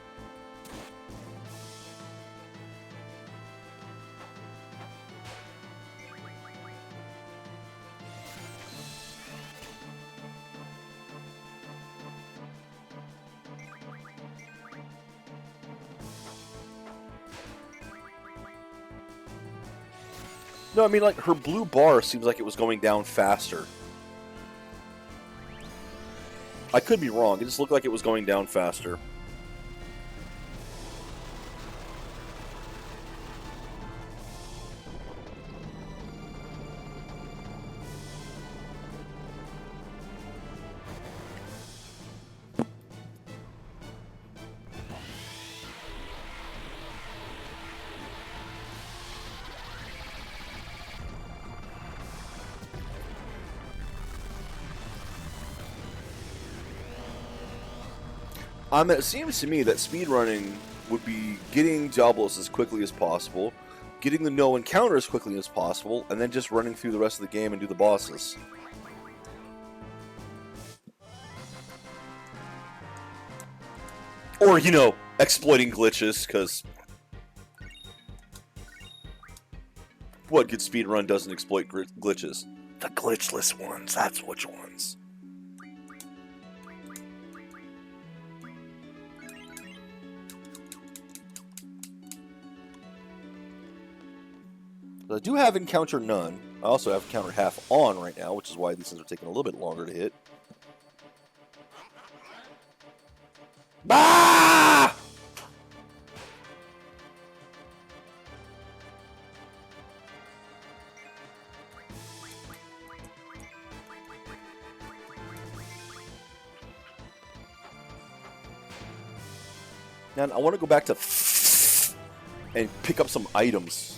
No, I mean, like, her blue bar seems like it was going down faster. I could be wrong. It just looked like it was going down faster. It seems to me that speedrunning would be getting Diablos as quickly as possible, getting the no encounter as quickly as possible, and then just running through the rest of the game and do the bosses. Or, you know, exploiting glitches, because what good speedrun doesn't exploit glitches? The glitchless ones, that's which ones. I do have encounter none. I also have encounter half on right now, which is why these things are taking a little bit longer to hit. Bah! Man, I want to go back to and pick up some items.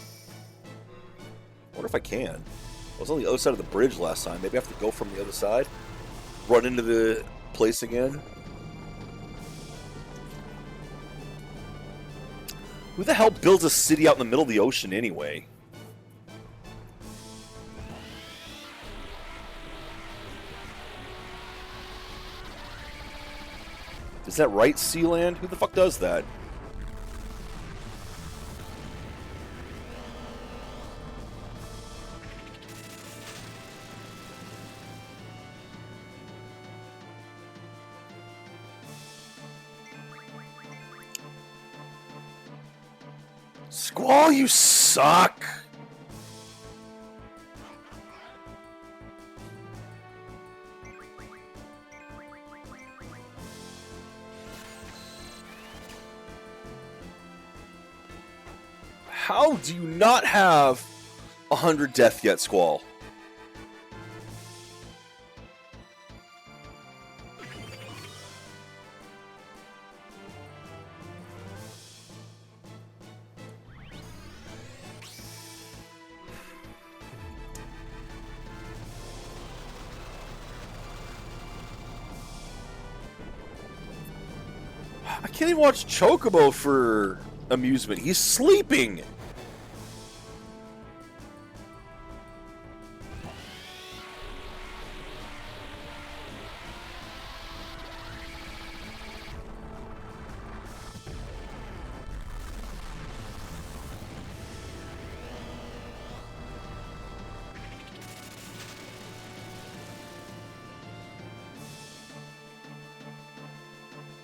I wonder if I can. I was on the other side of the bridge last time. Maybe I have to go from the other side. Run into the place again. Who the hell builds a city out in the middle of the ocean anyway? Is that right, Sealand? Who the fuck does that? Squall, you suck! How do you not have 100 death yet, Squall? I can't even watch Chocobo for amusement. He's sleeping!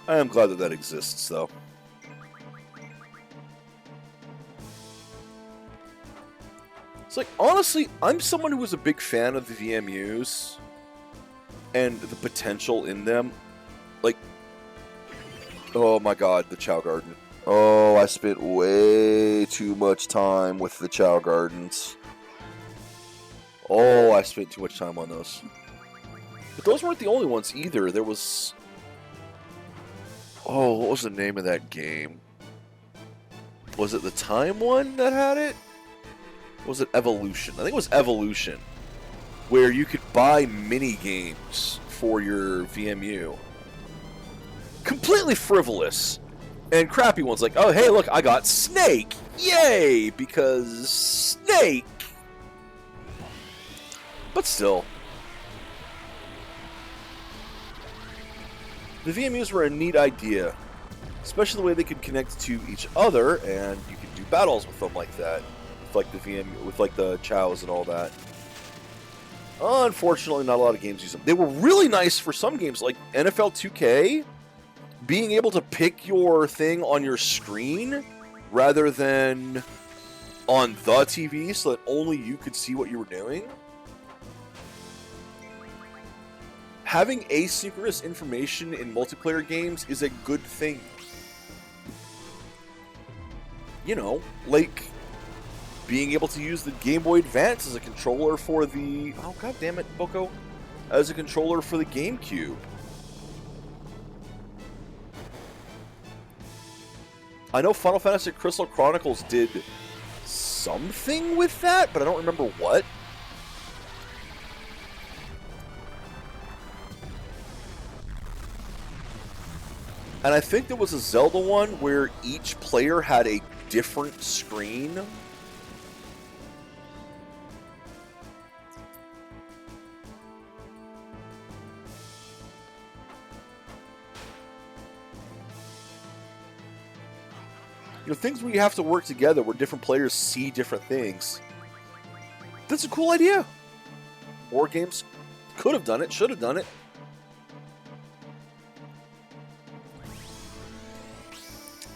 I am glad that that exists, though. It's like, honestly, I'm someone who was a big fan of the VMUs and the potential in them. Like, oh my god, the Chow Garden. Oh, I spent way too much time with the Chow Gardens. Oh, I spent too much time on those. But those weren't the only ones either. There was... Oh, what was the name of that game? Was it the Time one that had it? Or was it Evolution? I think it was Evolution. Where you could buy mini games for your VMU. Completely frivolous. And crappy ones like, oh, hey, look, I got Snake! Yay! Because Snake! But still. The VMUs were a neat idea, especially the way they could connect to each other, and you could do battles with them like that, with like the VMU, with like the Chows and all that. Unfortunately, not a lot of games use them. They were really nice for some games, like NFL 2K, being able to pick your thing on your screen rather than on the TV so that only you could see what you were doing. Having asynchronous information in multiplayer games is a good thing. You know, like being able to use the Game Boy Advance as a controller for the... Oh, god damn it, Boko. As a controller for the GameCube. I know Final Fantasy Crystal Chronicles did something with that, but I don't remember what. And I think there was a Zelda one where each player had a different screen. You know, things where you have to work together, where different players see different things. That's a cool idea. War games could have done it, should have done it.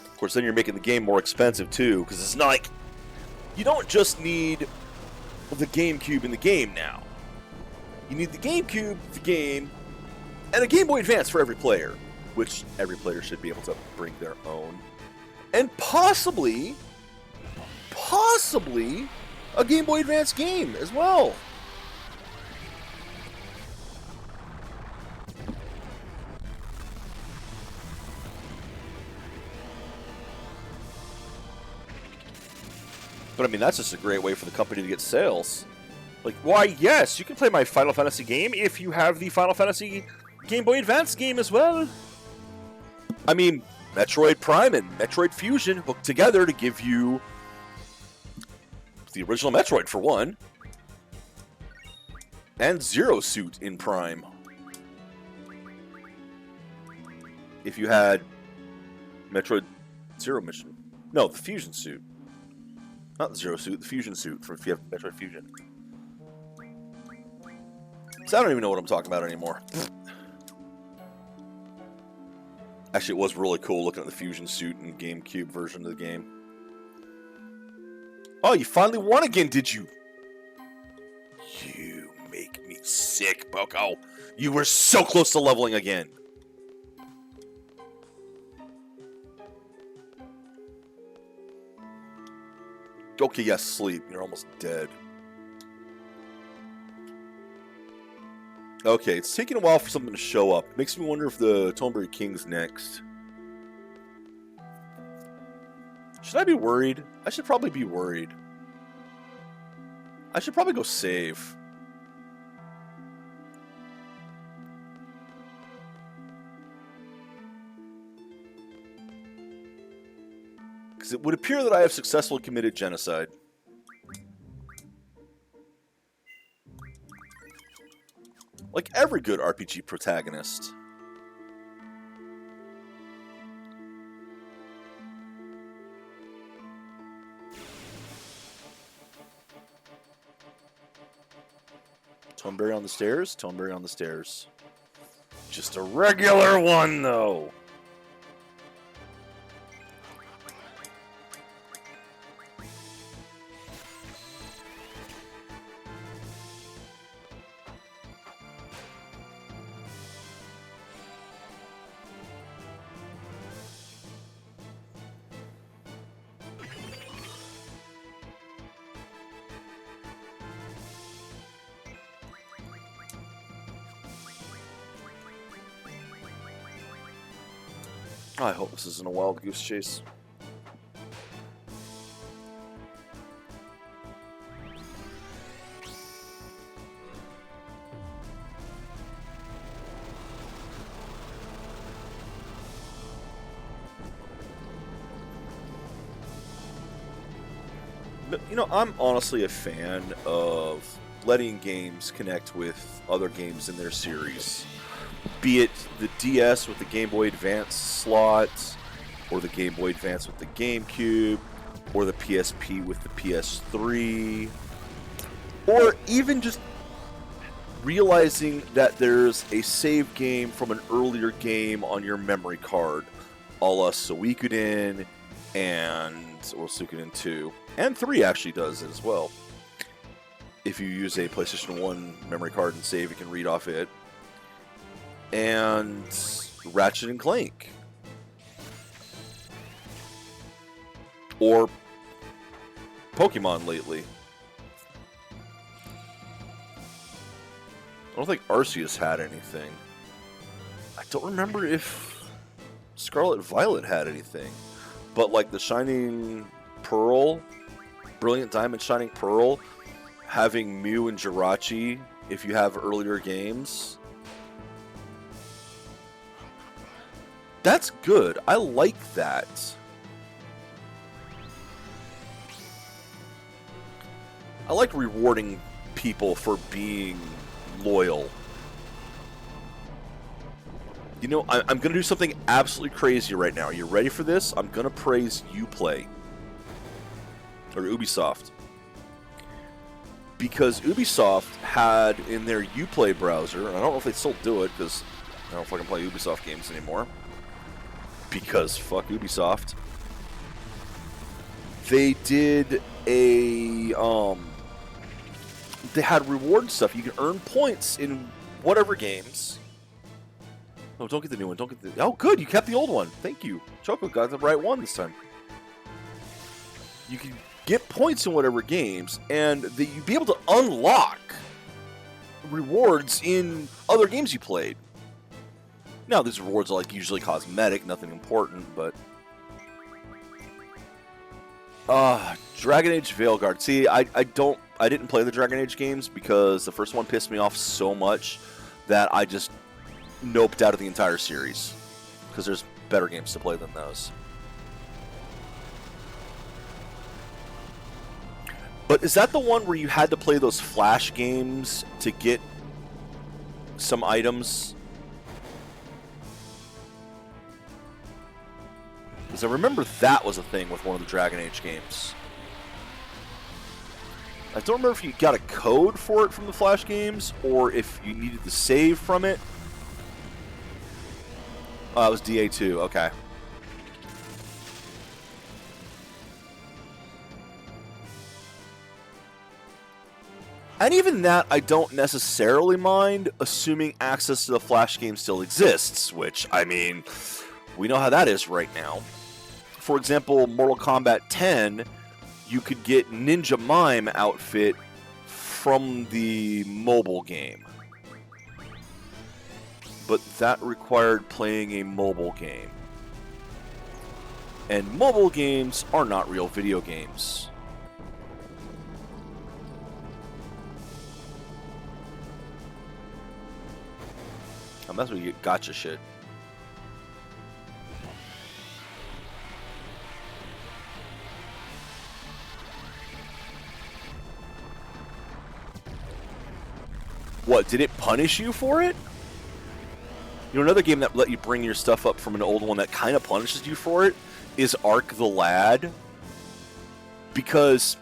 Of course, then you're making the game more expensive, too, because it's not like... You don't just need the GameCube in the game now. You need the GameCube, the game, and a Game Boy Advance for every player, which every player should be able to bring their own. And possibly a Game Boy Advance game as well. But I mean, that's just a great way for the company to get sales. Like, why, yes, you can play my Final Fantasy game if you have the Final Fantasy Game Boy Advance game as well. I mean, Metroid Prime and Metroid Fusion hooked together to give you the original Metroid for one, and Zero Suit in Prime. If you had Metroid Zero Mission. No, the Fusion Suit. Not the Zero Suit, the Fusion Suit, for if you have Metroid Fusion. So I don't even know what I'm talking about anymore. Actually, it was really cool looking at the Fusion Suit and GameCube version of the game. Oh, you finally won again, did you? You make me sick, Boko. You were so close to leveling again. Okay, yes, sleep. You're almost dead. Okay, it's taking a while for something to show up. Makes me wonder if the Tonberry King's next. Should I be worried? I should probably be worried. I should probably go save. Because it would appear that I have successfully committed genocide. Like every good RPG protagonist. Tonberry on the stairs, Tonberry on the stairs. Just a regular one, though. I hope this isn't a wild goose chase. But, you know, I'm honestly a fan of letting games connect with other games in their series. Be it the DS with the Game Boy Advance slots, or the Game Boy Advance with the GameCube, or the PSP with the PS3, or even just realizing that there's a save game from an earlier game on your memory card, a la Suikoden, and well, Sunken 2 and 3 actually does it as well. If you use a PlayStation 1 memory card and save, you can read off it. And Ratchet and Clank. Or Pokemon lately. I don't think Arceus had anything. I don't remember if Scarlet Violet had anything. But like the Shining Pearl, Brilliant Diamond Shining Pearl, having Mew and Jirachi if you have earlier games. That's good. I like that. I like rewarding people for being loyal. You know, I'm going to do something absolutely crazy right now. Are you ready for this? I'm going to praise Uplay. Or Ubisoft. Because Ubisoft had in their Uplay browser, and I don't know if they still do it, because I don't fucking play Ubisoft games anymore. Because fuck Ubisoft. They did a, they had reward stuff. You can earn points in whatever games. No, don't get the new one. Don't get the... Oh, good. You kept the old one. Thank you. Choco got the right one this time. You can get points in whatever games, and you'd be able to unlock rewards in other games you played. Now, these rewards are like usually cosmetic, nothing important, but... Dragon Age Veilguard. See, I didn't play the Dragon Age games because the first one pissed me off so much that I just noped out of the entire series. Because there's better games to play than those. But is that the one where you had to play those Flash games to get some items? Because I remember that was a thing with one of the Dragon Age games. I don't remember if you got a code for it from the Flash games, or if you needed to save from it. Oh, it was DA2, okay. And even that, I don't necessarily mind, assuming access to the Flash game still exists, which, I mean, we know how that is right now. For example, Mortal Kombat 10, you could get Ninja Mime outfit from the mobile game. But that required playing a mobile game. And mobile games are not real video games. That's where you get gotcha shit. What, did it punish you for it? You know, another game that let you bring your stuff up from an old one that kind of punishes you for it is Ark the Lad. Because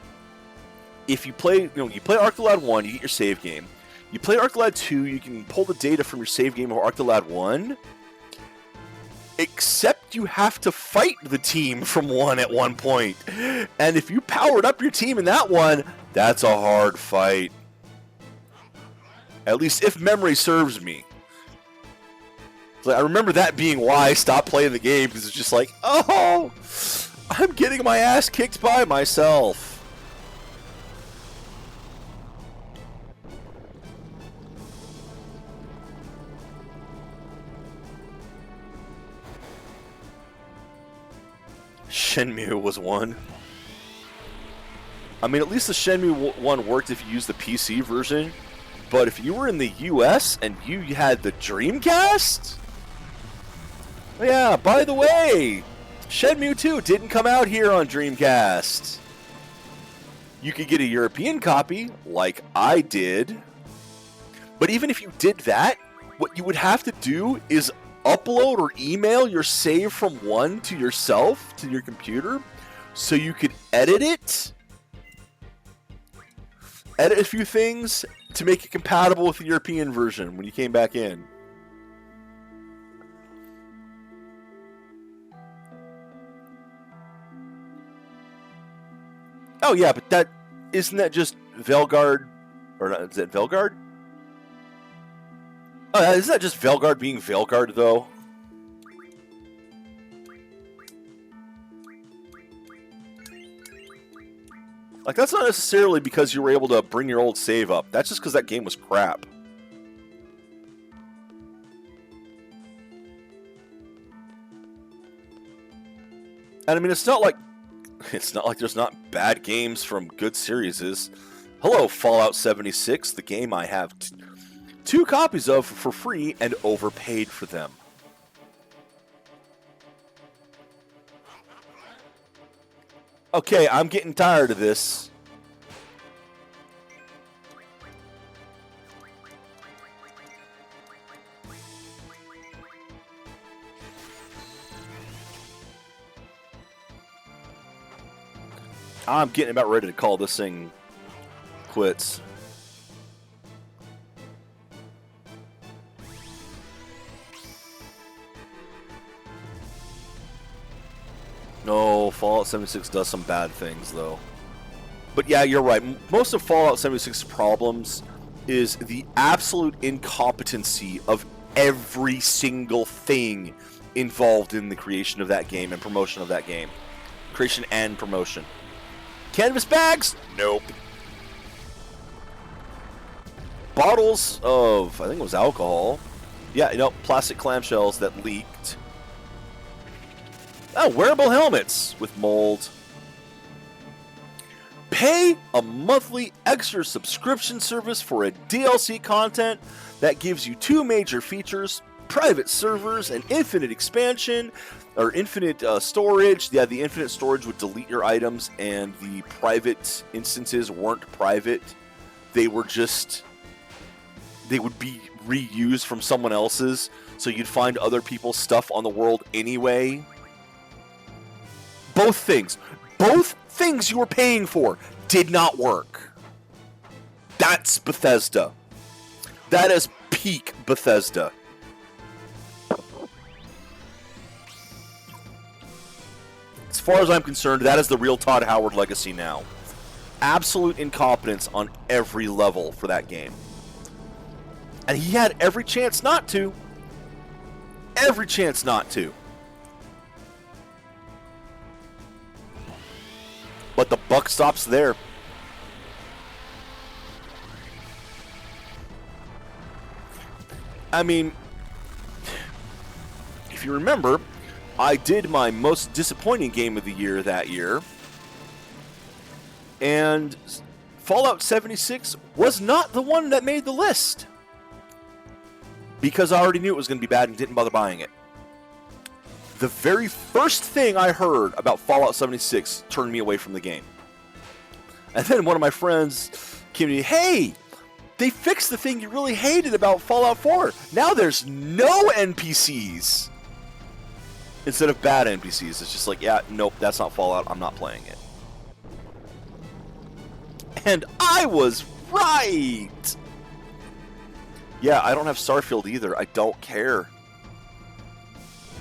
if you play, you play Ark the Lad 1, you get your save game. You play Ark the Lad 2, you can pull the data from your save game of Ark the Lad 1. Except you have to fight the team from 1 at one point. And if you powered up your team in that one, that's a hard fight. At least if memory serves me. So I remember that being why I stopped playing the game, because it's just like, oh, I'm getting my ass kicked by myself. Shenmue was one. I mean, at least the Shenmue one worked if you used the PC version. But if you were in the US and you had the Dreamcast? Yeah, by the way, Shenmue 2 didn't come out here on Dreamcast. You could get a European copy, like I did. But even if you did that, what you would have to do is upload or email your save from 1 to yourself, to your computer, so you could edit it. Edit a few things to make it compatible with the European version when you came back in. Oh yeah, but that isn't that just Velgard, or not, is it Velgard? Oh, isn't that just Velgard being Velgard though? Like, that's not necessarily because you were able to bring your old save up. That's just because that game was crap. And I mean, it's not like there's not bad games from good series. Hello, Fallout 76, the game I have two copies of for free and overpaid for them. Okay, I'm getting tired of this. I'm getting about ready to call this thing quits. No, Fallout 76 does some bad things, though. But yeah, you're right. Most of Fallout 76's problems is the absolute incompetency of every single thing involved in the creation of that game and promotion of that game. Creation and promotion. Canvas bags? Nope. Bottles of, I think it was alcohol. Yeah, you know, plastic clamshells that leaked. Oh, wearable helmets with mold. Pay a monthly extra subscription service for a DLC content that gives you 2 major features, private servers and infinite expansion, or infinite storage. Yeah, the infinite storage would delete your items, and the private instances weren't private. They were just, they would be reused from someone else's, so you'd find other people's stuff on the world anyway. Both things you were paying for did not work. That's Bethesda. That is peak Bethesda. As far as I'm concerned, that is the real Todd Howard legacy now. Absolute incompetence on every level for that game. And he had every chance not to. Every chance not to. But the buck stops there. I mean, if you remember, I did my most disappointing game of the year that year. And Fallout 76 was not the one that made the list. Because I already knew it was going to be bad and didn't bother buying it. The very first thing I heard about Fallout 76 turned me away from the game. And then one of my friends came to me, hey, they fixed the thing you really hated about Fallout 4. Now there's no NPCs. Instead of bad NPCs. It's just like, yeah, nope, that's not Fallout. I'm not playing it. And I was right. Yeah, I don't have Starfield either. I don't care.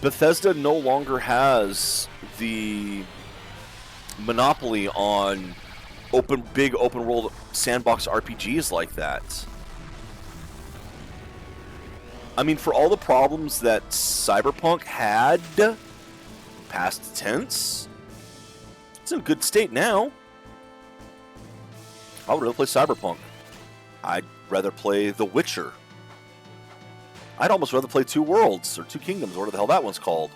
Bethesda no longer has the monopoly on big open world sandbox RPGs like that. I mean, for all the problems that Cyberpunk had, past tense, it's in a good state now. I would rather play Cyberpunk. I'd rather play The Witcher. I'd almost rather play Two Worlds, or Two Kingdoms, or whatever the hell that one's called.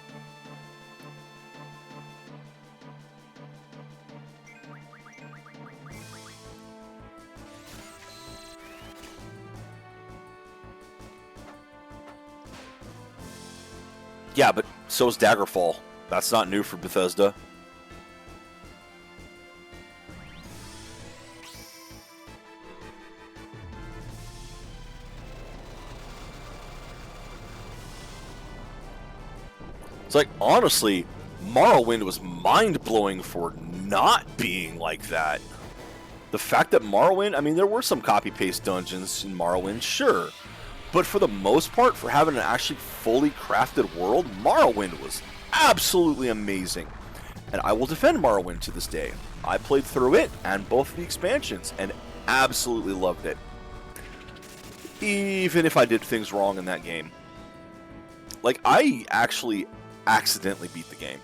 Yeah, but so is Daggerfall. That's not new for Bethesda. It's like, honestly, Morrowind was mind-blowing for not being like that. The fact that Morrowind, I mean, there were some copy-paste dungeons in Morrowind, sure. But for the most part, for having an actually fully crafted world, Morrowind was absolutely amazing. And I will defend Morrowind to this day. I played through it and both of the expansions and absolutely loved it. Even if I did things wrong in that game. Like, I actually accidentally beat the game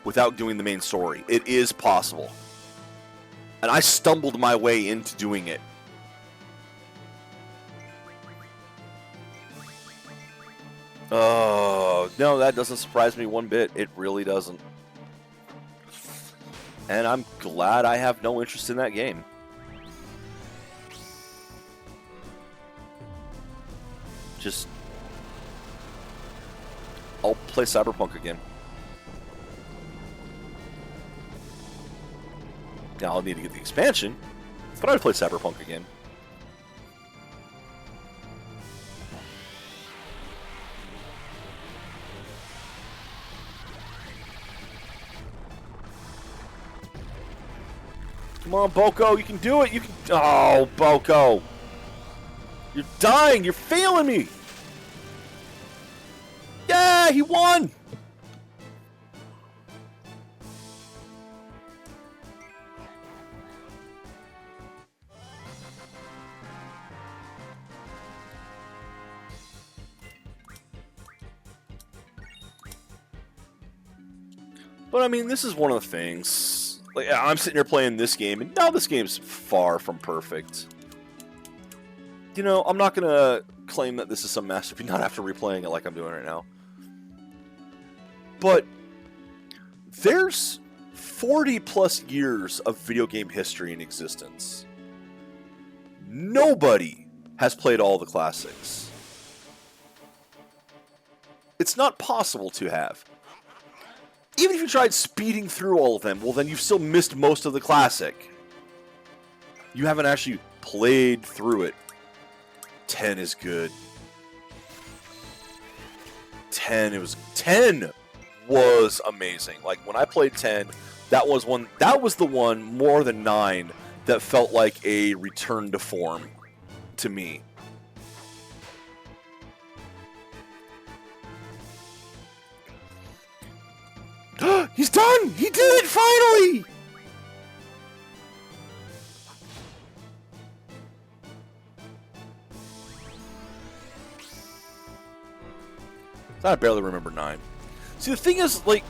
without doing the main story. It is possible. And I stumbled my way into doing it. Oh, no, that doesn't surprise me one bit. It really doesn't. And I'm glad I have no interest in that game. Just... I'll play Cyberpunk again. Now I'll need to get the expansion, but I'd play Cyberpunk again. Come on, Boko, you can do it. You can. Oh, Boko, you're dying. You're failing me. Yeah, he won. But I mean, this is one of the things. Like, I'm sitting here playing this game, and now this game's far from perfect. You know, I'm not gonna claim that this is some masterpiece, not after replaying it like I'm doing right now. But there's 40 plus years of video game history in existence. Nobody has played all the classics. It's not possible to have. Even if you tried speeding through all of them, well, then you've still missed most of the classic. You haven't actually played through it. 10 is good. 10 was amazing. Like, when I played 10, that was the one more than 9 that felt like a return to form to me. He's done! He did it finally! I barely remember 9. See, the thing is, like...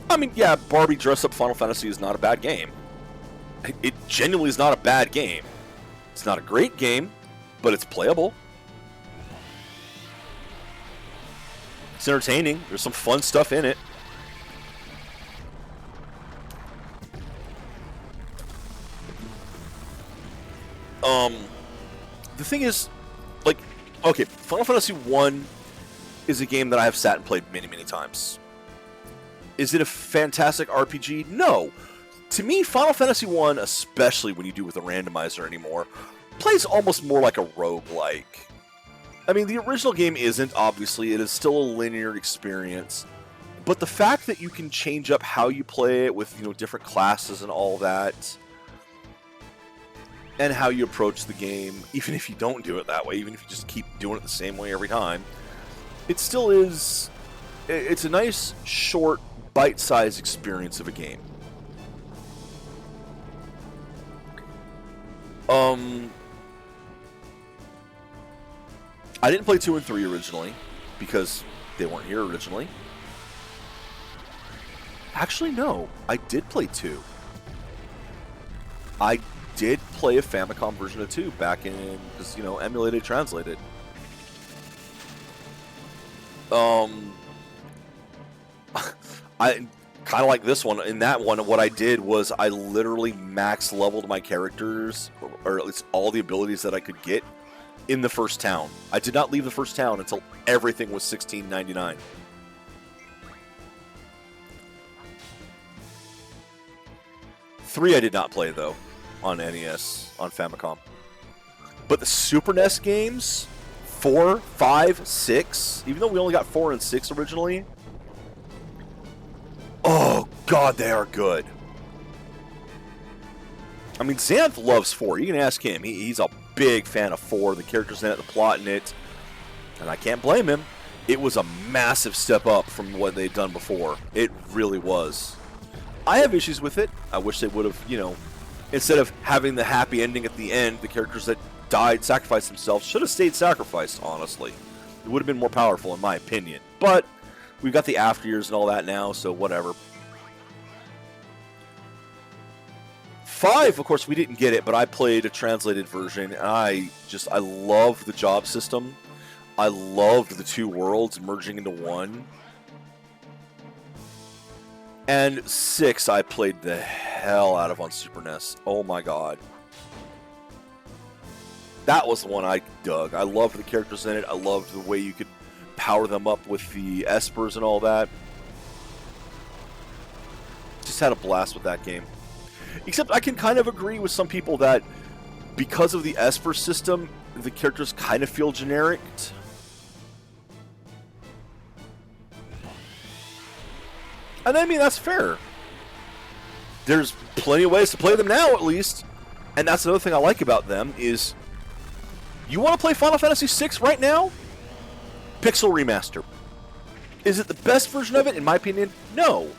I mean, yeah, Barbie dress-up Final Fantasy is not a bad game. It genuinely is not a bad game. It's not a great game, but it's playable. It's entertaining. There's some fun stuff in it. The thing is, like, okay, Final Fantasy 1 is a game that I have sat and played many, many times. Is it a fantastic RPG? No. To me, Final Fantasy 1, especially when you do with a randomizer anymore, plays almost more like a roguelike. I mean, the original game isn't, obviously. It is still a linear experience. But the fact that you can change up how you play it with, you know, different classes and all that, and how you approach the game, even if you don't do it that way, even if you just keep doing it the same way every time, it still is... It's a nice, short, bite-sized experience of a game. I didn't play 2 and 3 originally, because they weren't here originally. Actually, no. I did play 2. I did play a Famicom version of 2 back in, because, you know, emulated, translated. I kind of like this one. In that one, what I did was I literally max leveled my characters, or at least all the abilities that I could get, in the first town. I did not leave the first town until everything was $16.99. Three I did not play, though, on NES, on Famicom. But the Super NES games, 4, 5, 6, even though we only got 4 and 6 originally, oh, God, they are good. I mean, Xanth loves 4. You can ask him. He's a big fan of 4. The characters in it, the plot in it. And I can't blame him. it was a massive step up from what they'd done before. It really was. I have issues with it. I wish they would have, you know, instead of having the happy ending at the end, the characters that died, sacrificed themselves, should have stayed sacrificed, honestly. It would have been more powerful, in my opinion. But we've got the after years and all that now, so whatever. 5, of course, we didn't get it, but I played a translated version, and I love the job system. I loved the two worlds merging into one. And 6, I played the hell out of on Super NES. Oh my god. That was the one I dug. I loved the characters in it. I loved the way you could power them up with the espers and all that. Just had a blast with that game. Except I can kind of agree with some people that because of the esper system, the characters kind of feel generic. And I mean, that's fair. There's plenty of ways to play them now, at least. And that's another thing I like about them is you want to play Final Fantasy VI right now? Pixel Remaster. Is it the best version of it? In my opinion, no.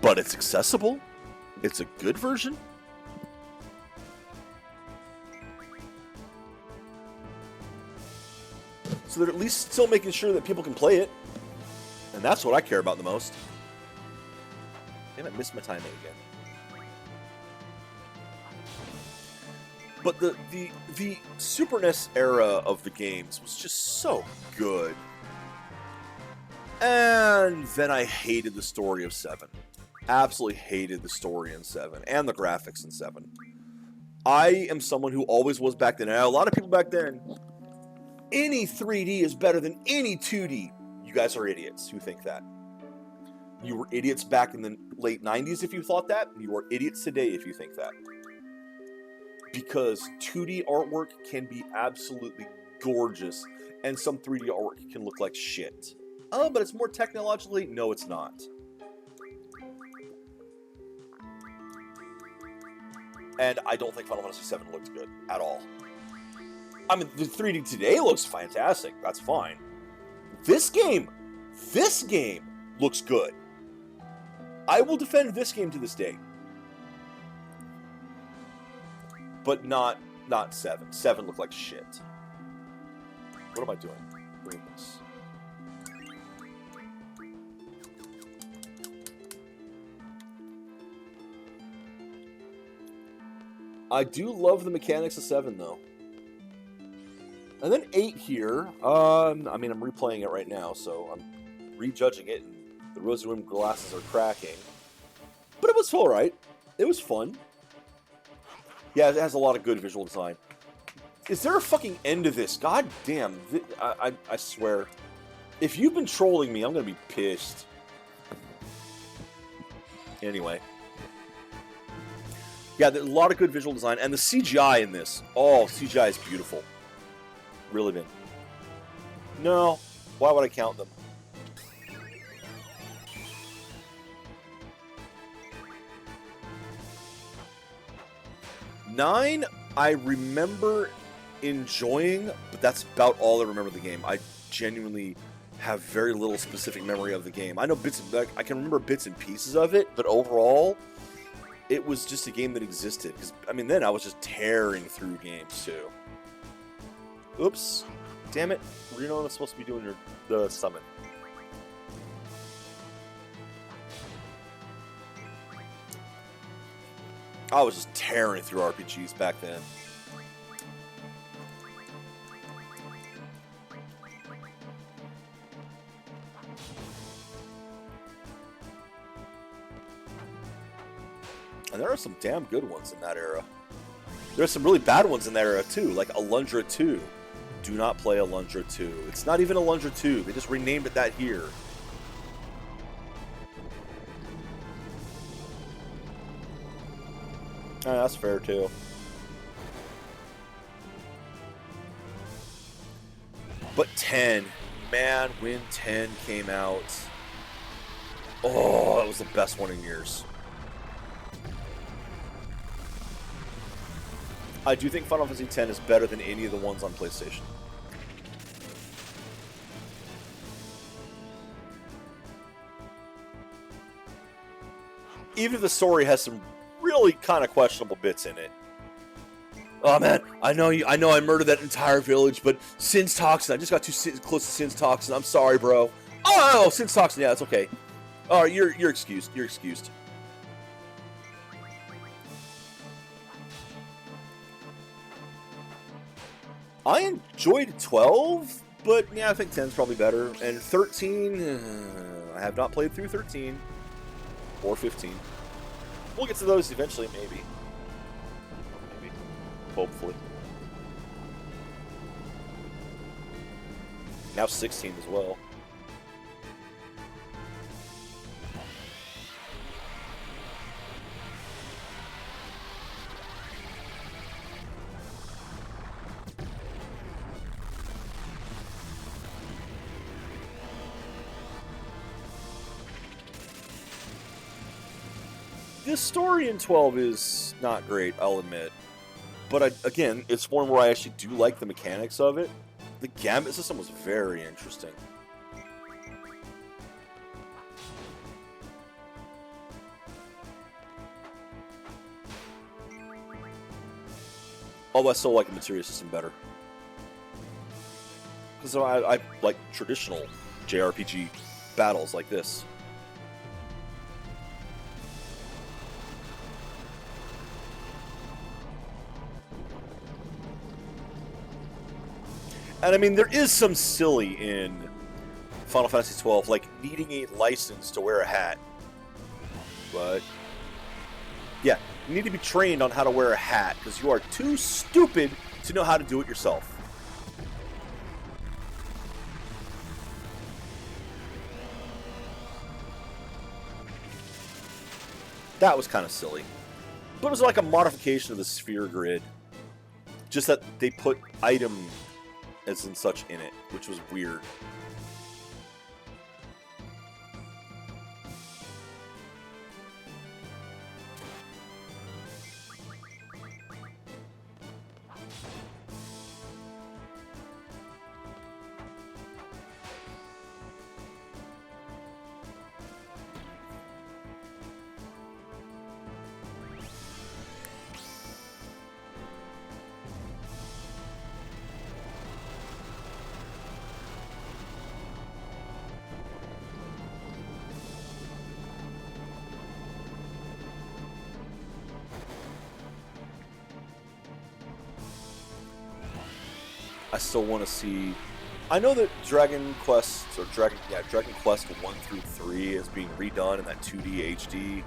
But it's accessible. It's a good version. So they're at least still making sure that people can play it. And that's what I care about the most. Damn, I missed my timing again. But the Super NES era of the games was just so good. And then I hated the story of 7. Absolutely hated the story in 7 and the graphics in 7. I am someone who always was back then. And a lot of people back then, any 3D is better than any 2D. You guys are idiots who think that. You were idiots back in the late 90s if you thought that. You are idiots today if you think that. Because 2D artwork can be absolutely gorgeous, and some 3D artwork can look like shit. Oh, but it's more technologically... No, it's not. And I don't think Final Fantasy VII looked good at all. I mean, the 3D today looks fantastic. That's fine. This game looks good. I will defend this game to this day. But not 7. 7 looked like shit. What am I doing? Bring this. I do love the mechanics of 7, though. And then 8 here. I mean, I'm replaying it right now, so I'm rejudging it, and the rosy-rimmed glasses are cracking. But it was alright. It was fun. Yeah, it has a lot of good visual design. Is there a fucking end to this? God damn. I swear. If you've been trolling me, I'm going to be pissed. Anyway. Yeah, there's a lot of good visual design. And the CGI in this. Oh, CGI is beautiful. Really been. No. Why would I count them? Nine, I remember enjoying, but that's about all I remember of the game. I genuinely have very little specific memory of the game. I know I can remember bits and pieces of it, but overall, it was just a game that existed. Because I mean, then I was just tearing through games too. Oops, damn it! Reno was supposed to be doing the summon. I was just tearing through RPGs back then. And there are some damn good ones in that era. There's some really bad ones in that era too, like Alundra 2. Do not play Alundra 2. It's not even Alundra 2. They just renamed it that here. That's fair too. But 10, man, when 10 came out, oh, it was the best one in years. I do think Final Fantasy X is better than any of the ones on PlayStation. even if the story has some really kind of questionable bits in it. Oh man, I know I murdered that entire village, but Sin's toxin. I just got too close to Sin's toxin. I'm sorry, bro. Oh, Sin's toxin. Yeah, it's okay. All right, you're excused. You're excused. I enjoyed 12, but yeah, I think 10's probably better. And 13, I have not played through 13 or 15. We'll get to those eventually, maybe. Hopefully. Now 16 as well. The story in 12 is not great, I'll admit. But again, it's one where I actually do like the mechanics of it. The gambit system was very interesting. Although I still like the materia system better. Because I like traditional JRPG battles like this. And I mean, there is some silly in Final Fantasy XII, like needing a license to wear a hat. But, yeah, you need to be trained on how to wear a hat, because you are too stupid to know how to do it yourself. That was kind of silly. But it was like a modification of the sphere grid. Just that they put item as in such in it, which was weird. I still want to see. I know that Dragon Quest Quest 1 through 3 is being redone in that 2D HD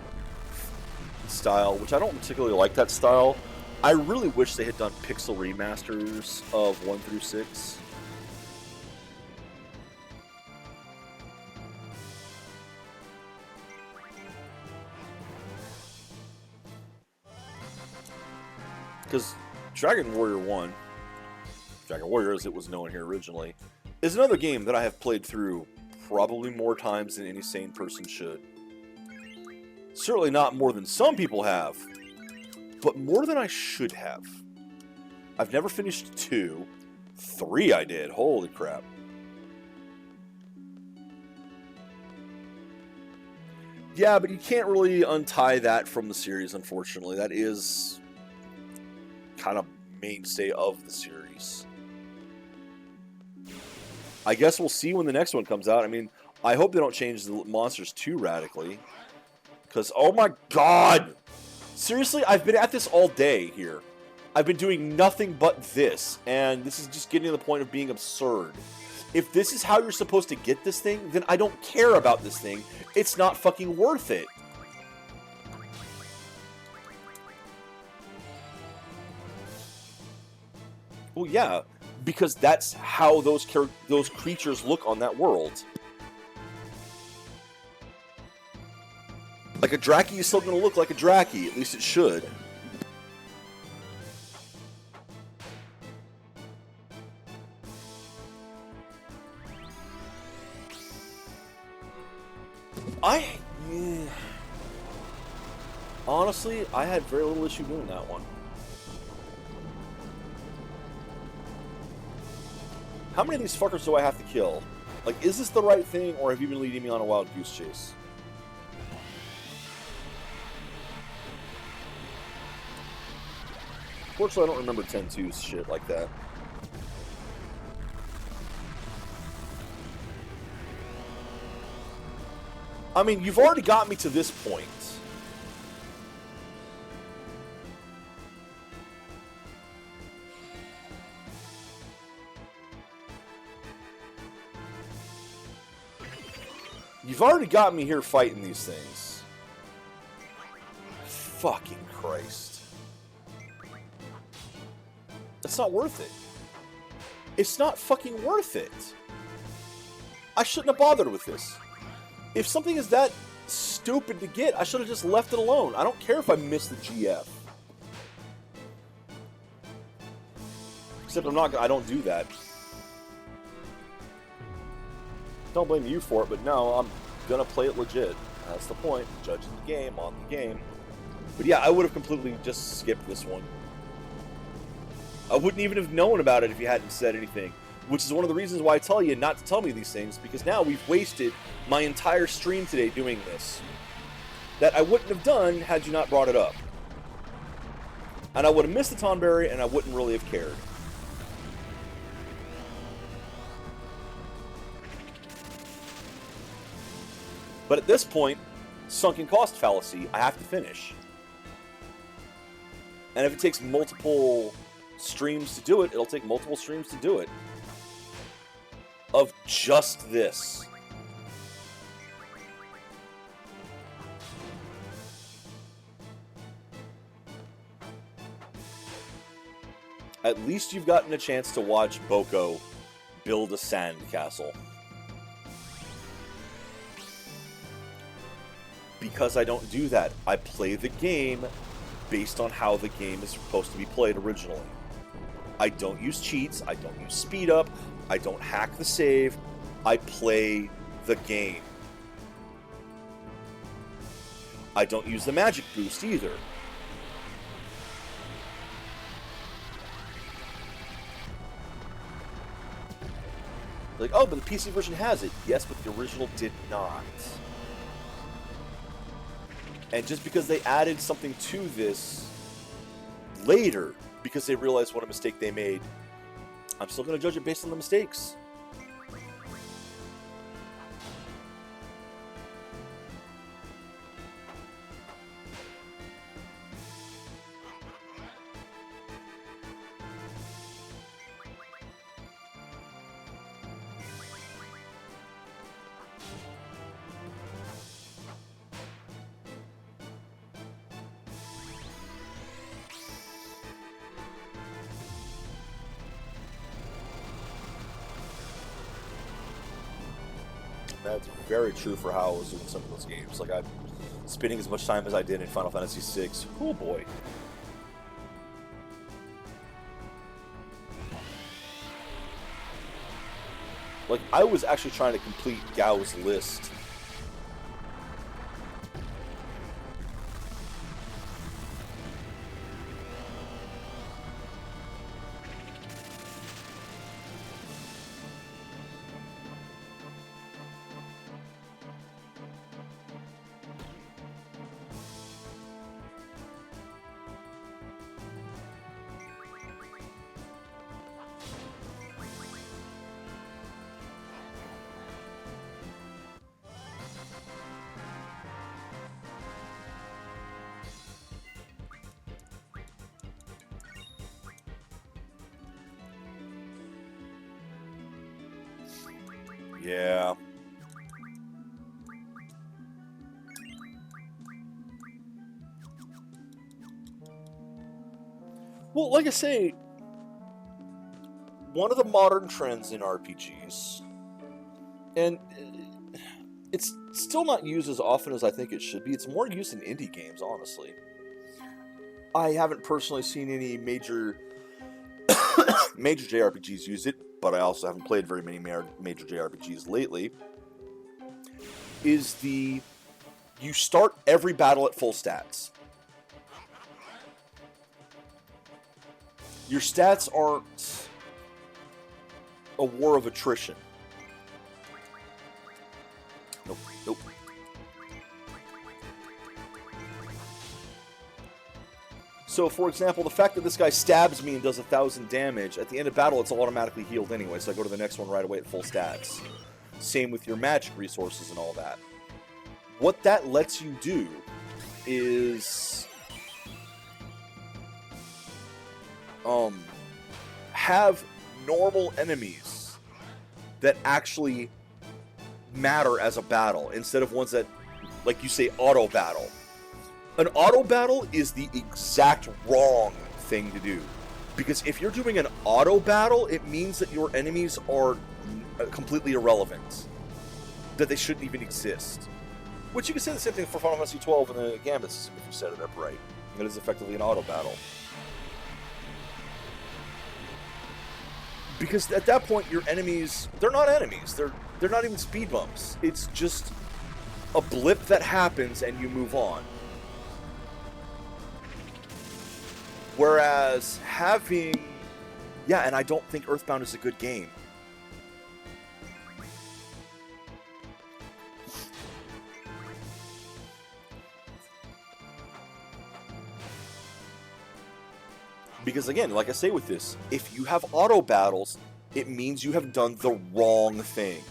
style, which I don't particularly like that style. I really wish they had done pixel remasters of 1 through 6. Because Dragon Warrior 1, Dragon Warrior as it was known here originally, is another game that I have played through probably more times than any sane person should. Certainly not more than some people have, but more than I should have. I've never finished 2. 3 I did, holy crap. Yeah, but you can't really untie that from the series, unfortunately. That is kind of mainstay of the series. I guess we'll see when the next one comes out. I mean, I hope they don't change the monsters too radically. Because, oh my god! Seriously, I've been at this all day here. I've been doing nothing but this. And this is just getting to the point of being absurd. If this is how you're supposed to get this thing, then I don't care about this thing. It's not fucking worth it. Well, yeah, because that's how those creatures look on that world. Like a Draki is still going to look like a Draki, at least it should. Honestly, I had very little issue doing that one. How many of these fuckers do I have to kill? Like, is this the right thing, or have you been leading me on a wild goose chase? Fortunately, I don't remember 10-2's shit like that. I mean, you've already got me to this point. You've already got me here fighting these things. Fucking Christ. That's not worth it. It's not fucking worth it. I shouldn't have bothered with this. If something is that stupid to get, I should have just left it alone. I don't care if I miss the GF. Except I don't do that. Don't blame you for it, but no, I'm gonna play it legit. That's the point. Judging the game on the game. But yeah, I would have completely just skipped this one. I wouldn't even have known about it if you hadn't said anything. Which is one of the reasons why I tell you not to tell me these things, because now we've wasted my entire stream today doing this. That I wouldn't have done had you not brought it up. And I would have missed the tonberry, and I wouldn't really have cared. But at this point, sunken cost fallacy, I have to finish. And if it takes multiple streams to do it, it'll take multiple streams to do it. Of just this. At least you've gotten a chance to watch Boko build a sand castle. Because I don't do that. I play the game based on how the game is supposed to be played originally. I don't use cheats, I don't use speed up, I don't hack the save, I play the game. I don't use the magic boost either. Like, oh, but the PC version has it. Yes, but the original did not. And just because they added something to this later, because they realized what a mistake they made, I'm still going to judge it based on the mistakes. That's very true for how I was doing some of those games. Like, I'm spending as much time as I did in Final Fantasy VI. Oh boy. Like, I was actually trying to complete Gao's list. Yeah. Well, like I say, one of the modern trends in RPGs, and it's still not used as often as I think it should be, it's more used in indie games, honestly. I haven't personally seen any major JRPGs use it, but I also haven't played very many major JRPGs lately, is you start every battle at full stats. Your stats aren't a war of attrition. Nope, nope. So, for example, the fact that this guy stabs me and does 1,000 damage, at the end of battle, it's automatically healed anyway, so I go to the next one right away at full stats. Same with your magic resources and all that. What that lets you do is have normal enemies that actually matter as a battle, instead of ones that, like you say, auto battle. An auto battle is the exact wrong thing to do, because if you're doing an auto battle, it means that your enemies are completely irrelevant, that they shouldn't even exist. Which you can say the same thing for Final Fantasy XII and the Gambit system if you set it up right. It is effectively an auto battle. Because at that point, your enemies, they're not enemies. They're not even speed bumps. It's just a blip that happens and you move on. Whereas having... Yeah, and I don't think Earthbound is a good game. Because again, like I say with this, if you have auto battles, it means you have done the wrong thing.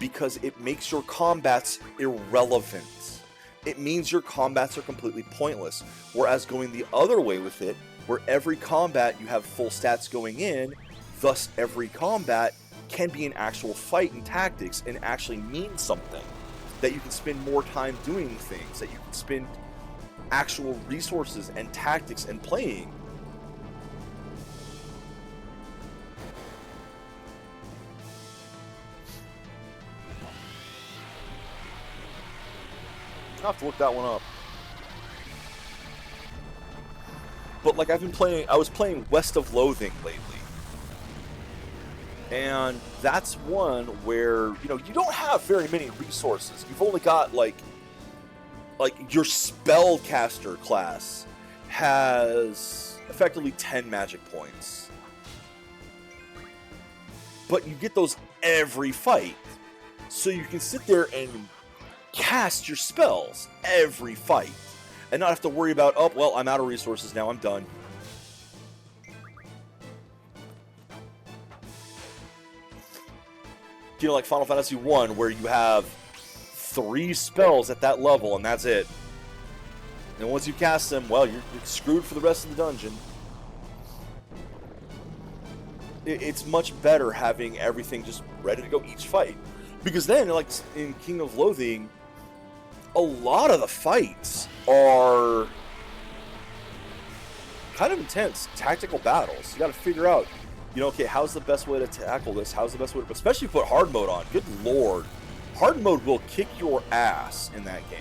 Because it makes your combats irrelevant. It means your combats are completely pointless. Whereas going the other way with it, where every combat you have full stats going in, thus every combat can be an actual fight and tactics and actually mean something. That you can spend more time doing things, that you can spend actual resources and tactics and playing. I'll have to look that one up. But like I was playing West of Loathing lately. And that's one where, you know, you don't have very many resources. You've only got like your spellcaster class has effectively 10 magic points. But you get those every fight. So you can sit there and cast your spells every fight and not have to worry about, oh, well, I'm out of resources now, I'm done. You know, like Final Fantasy I, where you have 3 spells at that level and that's it. And once you cast them, well, you're screwed for the rest of the dungeon. It's much better having everything just ready to go each fight. Because then, like in King of Loathing, a lot of the fights are kind of intense tactical battles. You got to figure out, you know, okay, how's the best way to tackle this? How's the best way to, especially if you put hard mode on. Good lord, hard mode will kick your ass in that game.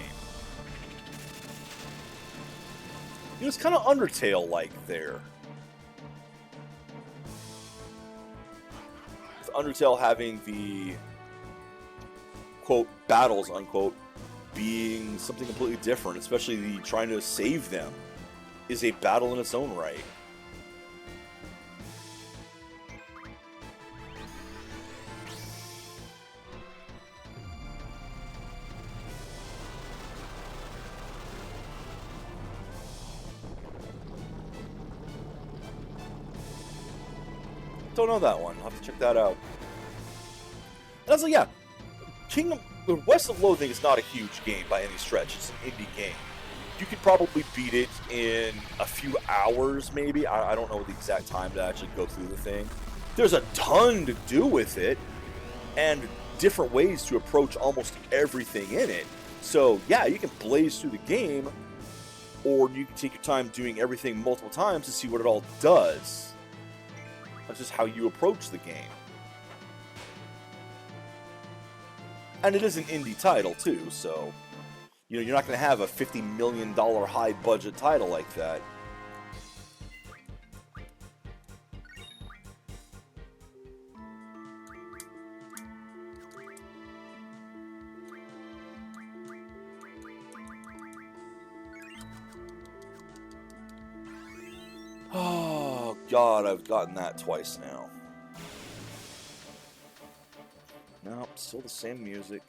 You know, it's kind of Undertale-like there. With Undertale having the quote battles unquote being something completely different, especially the trying to save them is a battle in its own right. Don't know that one. I'll have to check that out. And I was like, yeah, West of Loathing is not a huge game by any stretch. It's an indie game. You could probably beat it in a few hours, maybe. I don't know the exact time to actually go through the thing. There's a ton to do with it, and different ways to approach almost everything in it. So, yeah, you can blaze through the game, or you can take your time doing everything multiple times to see what it all does. That's just how you approach the game. And it is an indie title, too, so, you know, you're not going to have a $50 million high-budget title like that. Oh, God, I've gotten that twice now. Nope, still the same music.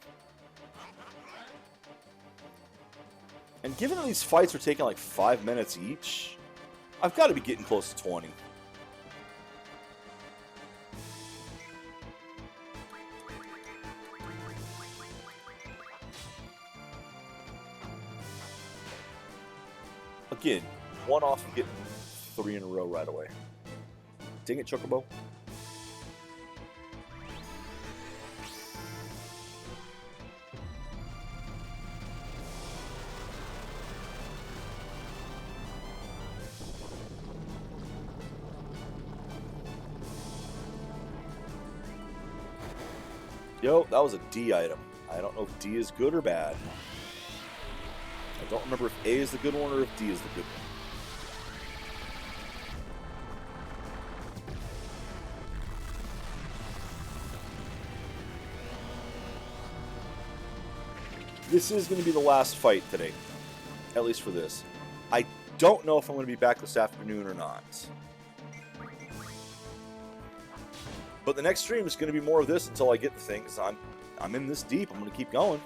And given that these fights are taking like 5 minutes each, I've got to be getting close to 20. Again, one off of getting 3 in a row right away. Dang it, Chocobo. Yo, that was a D item. I don't know if D is good or bad. I don't remember if A is the good one or if D is the good one. This is going to be the last fight today, at least for this. I don't know if I'm going to be back this afternoon or not. But the next stream is going to be more of this until I get the thing, because I'm in this deep. I'm going to keep going.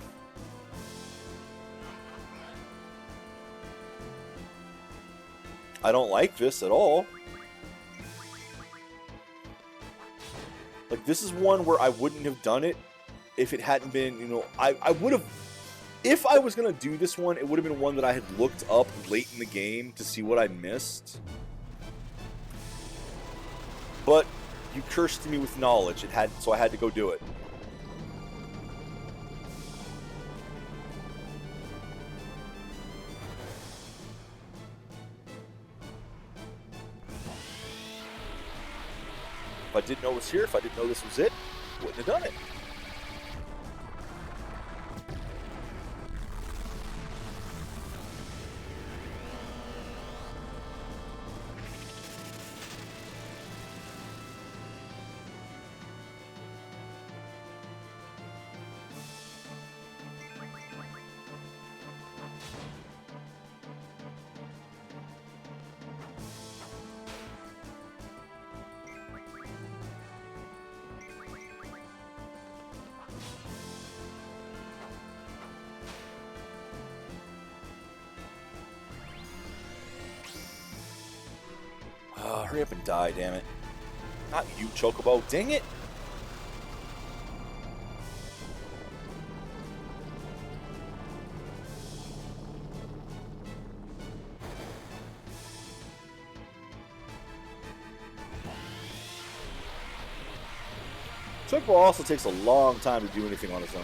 I don't like this at all. Like, this is one where I wouldn't have done it if it hadn't been, you know, I would have, if I was going to do this one, it would have been one that I had looked up late in the game to see what I missed. But you cursed me with knowledge, so I had to go do it. If I didn't know it was here, if I didn't know this was it, wouldn't have done it. Hurry up and die, damn it. Not you, Chocobo. Dang it! Chocobo also takes a long time to do anything on his own.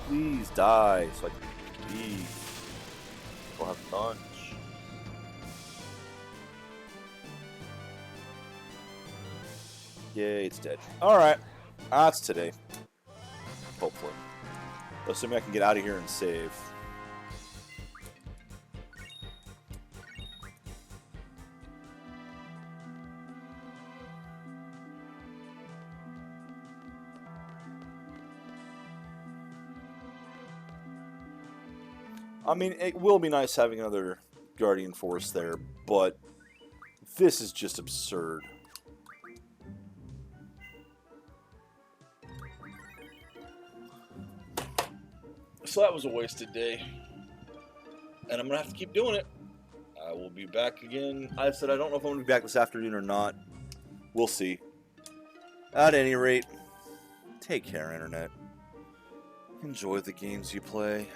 Please die so I can leave. Go have lunch. Yay, it's dead. Alright. That's today. Hopefully. Assuming I can get out of here and save. I mean, it will be nice having another Guardian Force there, but this is just absurd. So that was a wasted day. And I'm going to have to keep doing it. I will be back again. I said I don't know if I'm going to be back this afternoon or not. We'll see. At any rate, take care, Internet. Enjoy the games you play.